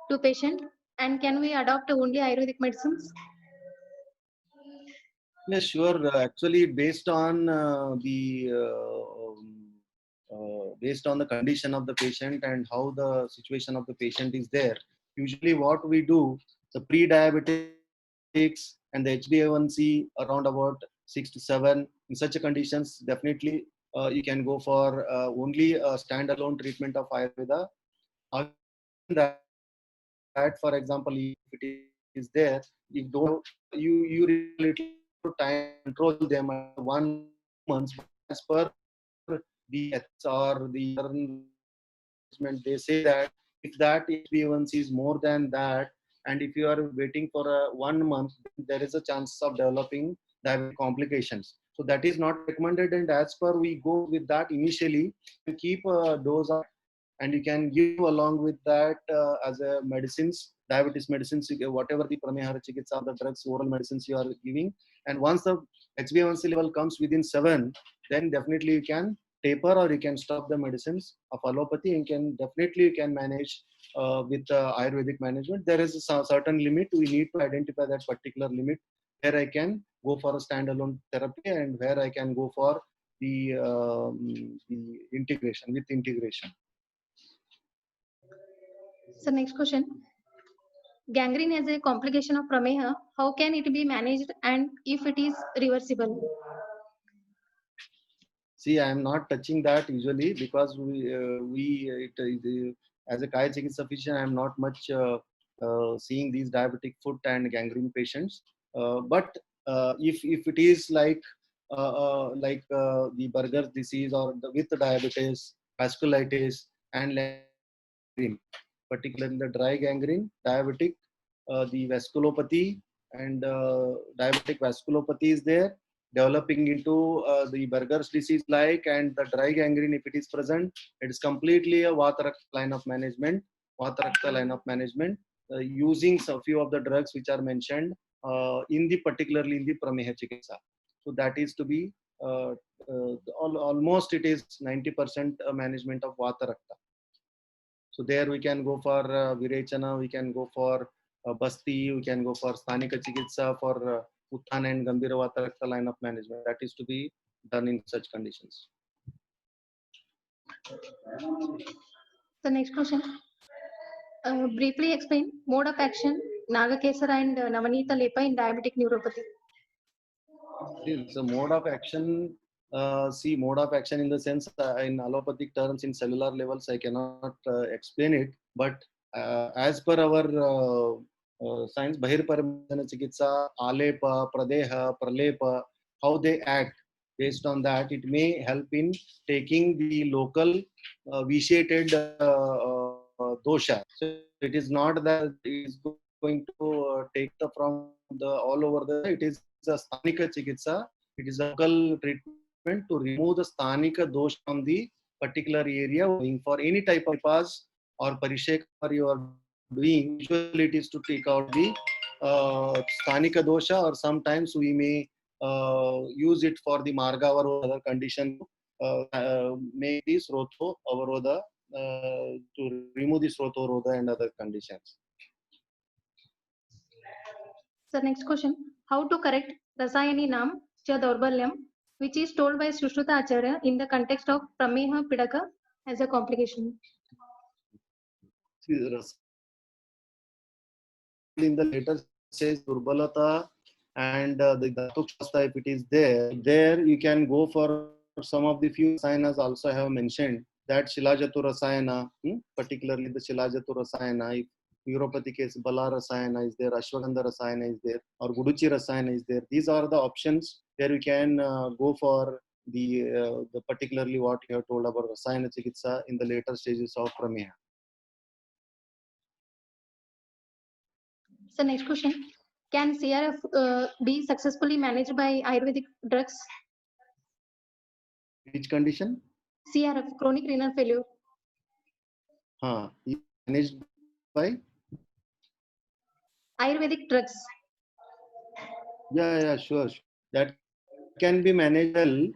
to patient, and can we adopt only Ayurvedic medicines? Yeah, sure. Actually, based on based on the condition of the patient and how the situation of the patient is there, usually what we do, the pre-diabetics and the HbA1c around about 6 to 7. In such a conditions, definitely you can go for only a standalone treatment of Ayurveda. Other than that, for example, if it is there, if don't you really time control them at 1 month as per the ethics or the management. They say that if that HbA1c is more than that, and if you are waiting for 1 month, there is a chance of developing diabetic complications. So that is not recommended, and as per we go with that initially, you keep a dose of, and you can give along with that as a medicines, diabetes medicines, whatever the Pramehara Chikitsa, the drugs, oral medicines you are giving. And once the HbA1c level comes within 7, then definitely you can taper or you can stop the medicines of allopathy, and can definitely you can manage with Ayurvedic management. There is a certain limit. We need to identify that particular limit where I can go for a standalone therapy and where I can go for the integration with integration. So next question. Gangrene is a complication of Prameha. How can it be managed, and if it is reversible? See, I am not touching that usually because as a Kaya Chikitsa physician, I am not much seeing these diabetic foot and gangrene patients. But if it is like the Burger's disease or with the diabetes, vasculitis, and gangrene, particularly the dry gangrene, diabetic, the vasculopathy and diabetic vasculopathy is there, developing into the Berger's disease like, and the dry gangrene if it is present. It is completely a Vata Rakta line of management, using a few of the drugs which are mentioned particularly in the Prameha Chikitsa. So that is to be almost it is 90% management of Vata Rakta. So there we can go for Virechana, we can go for Basti, we can go for Sthanika Chikitsa for Uttana and Gambhira Vata Rakta line of management. That is to be done in such conditions. The next question. Briefly explain mode of action Nagakesara and Navanita Lepa in diabetic neuropathy. So mode of action, mode of action in the sense in allopathic terms, in cellular levels, I cannot explain it. But as per our science, Bahirparamana Chikitsa, Alepa, Pradeha, Pralepa, how they act, based on that, it may help in taking the local vitiated dosha. So it is not that it is going to take the from the all over the, it is a Sthanika Chikitsa. It is a local treatment to remove the Sthanika dosha from the particular area. For any type of bypass or parishek you are doing, usually it is to take out the Sthanika dosha, or sometimes we may use it for the Marga or other condition make this Sroto Avaroda to remove the Sroto Avaroda and other conditions. So next question. How to correct Rasayani Nam Cha Daurbalyam, which is told by Sushruta Acharya in the context of Prameha Pidaka as a complication? In the later says Durbalata and the Dhatuk Shasta, if it is there you can go for some of the few rasayanas also I have mentioned, that Shilajatu Rasayana, particularly the Shilajatu Rasayana. If neuropathy case, Bala Rasayana is there, Ashwagandha Rasayana is there, or Guduchi Rasayana is there. These are the options where we can go for the particularly what you have told about Rasayana Chikitsa in the later stages of Prameha. So next question. Can CRF be successfully managed by Ayurvedic drugs? Which condition? CRF, chronic renal failure. Managed by Ayurvedic drugs. Yeah, sure. That can be managed well,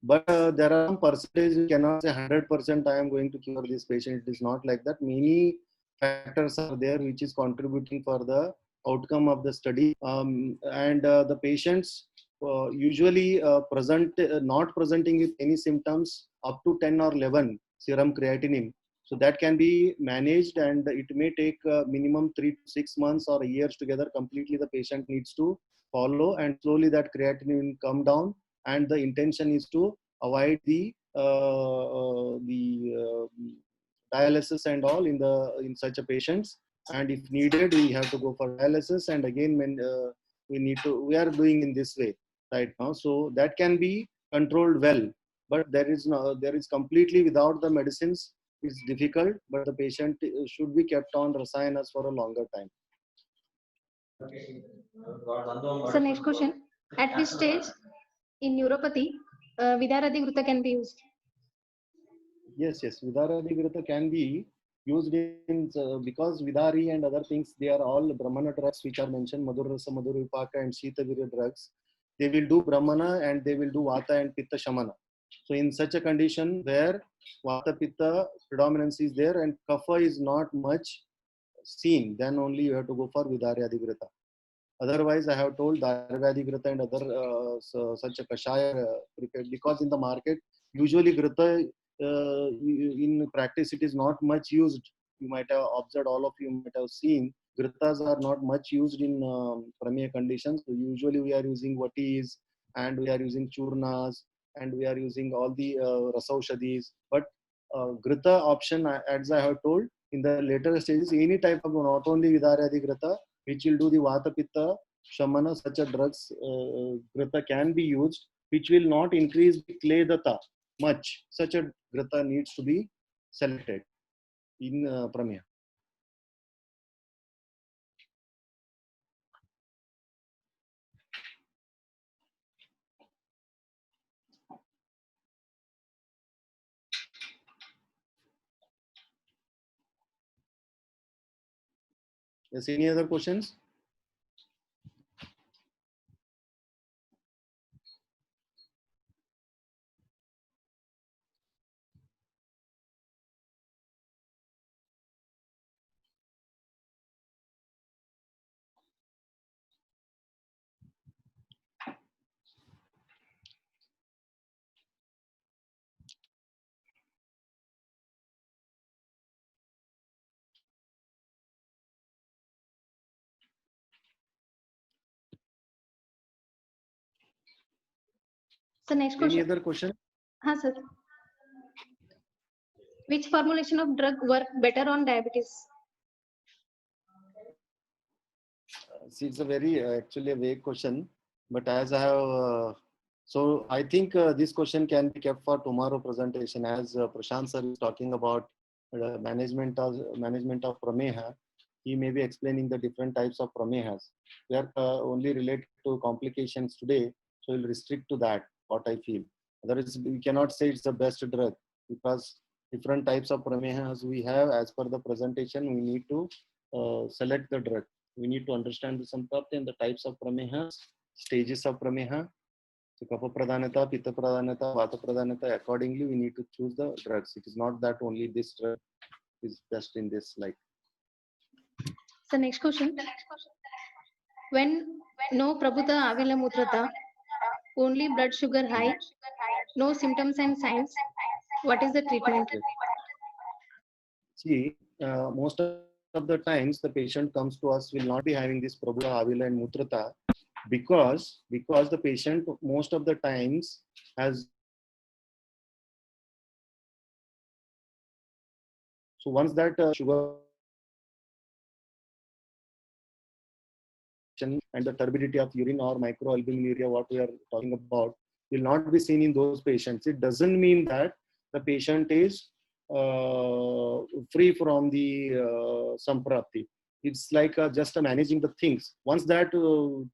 but there are some percentage. You cannot say 100% I am going to cure this patient. It is not like that. Many factors are there which is contributing for the outcome of the study, and the patients usually not presenting with any symptoms up to 10 or 11 serum creatinine. So that can be managed, and it may take minimum 3 to 6 months or years together. Completely, the patient needs to follow, and slowly that creatinine will come down. And the intention is to avoid the dialysis and all in such a patients. And if needed, we have to go for dialysis. And again, when we are doing in this way right now. So that can be controlled well, but there is completely without the medicines. It's difficult, but the patient should be kept on rasayanas for a longer time. So next question. At which stage in neuropathy Vidaradhigrita can be used? Yes. Vidaradhigrita can be used in because Vidari and other things, they are all Brahmana drugs which are mentioned, Madhurasa, Madhurvipaka and Shitavirya drugs. They will do Brahmana and they will do Vata and Pitta Shamana. So in such a condition where Vata Pitta predominance is there and Kapha is not much seen, then only you have to go for Vidaradhigrita. Otherwise, I have told Dharvadhigrita and other such a Kashaya prepared, because in the market, usually Grita in practice it is not much used. You might have observed, all of you might have seen, Gritas are not much used in Prameha conditions. So usually we are using Vatis, and we are using Churnas, and we are using all the Rasaushadis. But Grita option, as I have told, in the later stages, any type of, not only Vidaradhigrita, which will do the Vata Pitta Shamana, such a drugs, Grita can be used, which will not increase the Kledata much. Such a Grita needs to be selected in Prameha. Yes, any other questions? So next Any question. other question? Sir. Which formulation of drug work better on diabetes? See, it's a very actually a vague question, but as I have, so I think this question can be kept for tomorrow presentation, as Prashant sir is talking about management of prameha. He may be explaining the different types of pramehas. We are only related to complications today, so we'll restrict to that. What I feel. Otherwise, we cannot say it's the best drug because different types of pramehas we have. As per the presentation, we need to select the drug. We need to understand the sampratya and the types of pramehas, stages of prameha, so kapha pradhanata, pitta pradhanata, vata pradhanata. Accordingly, we need to choose the drugs. It is not that only this drug is best in this like. So next question. When no prabhuta avila mutrata, only blood sugar high, no symptoms and signs, what is the treatment? See, most of the times the patient comes to us will not be having this prabhuta, avila and mutrata because the patient most of the times has. So once that sugar and the turbidity of urine or microalbuminuria, what we are talking about, will not be seen in those patients. It doesn't mean that the patient is free from the samprapti. It's like just managing the things. Once that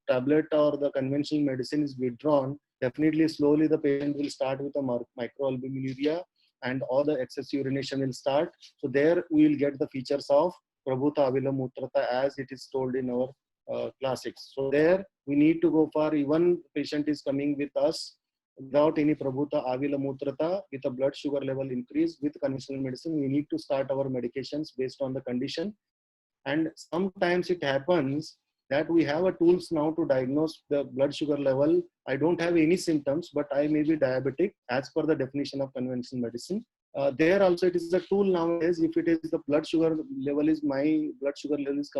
tablet or the conventional medicine is withdrawn, definitely slowly the patient will start with a microalbuminuria and all the excess urination will start. So there we will get the features of prabhuta avila mutrata as it is told in our classics. So there we need to go for, even patient is coming with us without any prabhuta avila mutrata with a blood sugar level increase with conventional medicine, we need to start our medications based on the condition. And sometimes it happens that we have a tools now to diagnose the blood sugar level. I don't have any symptoms, but I may be diabetic as per the definition of conventional medicine. There also it is a tool nowadays. If it is the blood sugar level is, my blood sugar level is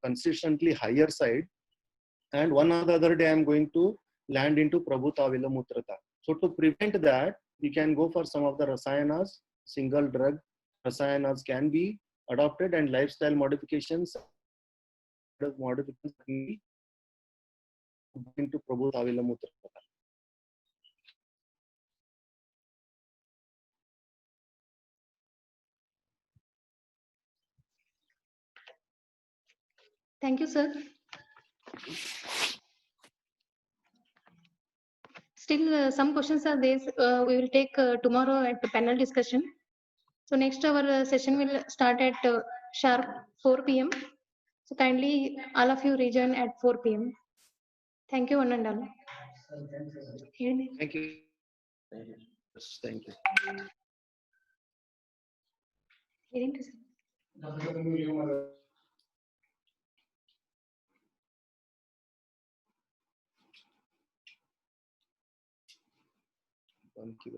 consistently higher side, and one or the other day I'm going to land into prabhuta avila mutrata. So to prevent that, we can go for some of the rasayanas, single drug rasayanas can be adopted, and lifestyle modifications into prabhuta avila mutrata. Thank you, sir. Still, some questions are there. We will take tomorrow at the panel discussion. So next our session will start at sharp 4 p.m. So kindly all of you rejoin at 4 p.m. Thank you, one and all. Thank you. Yes, thank you. Thank you.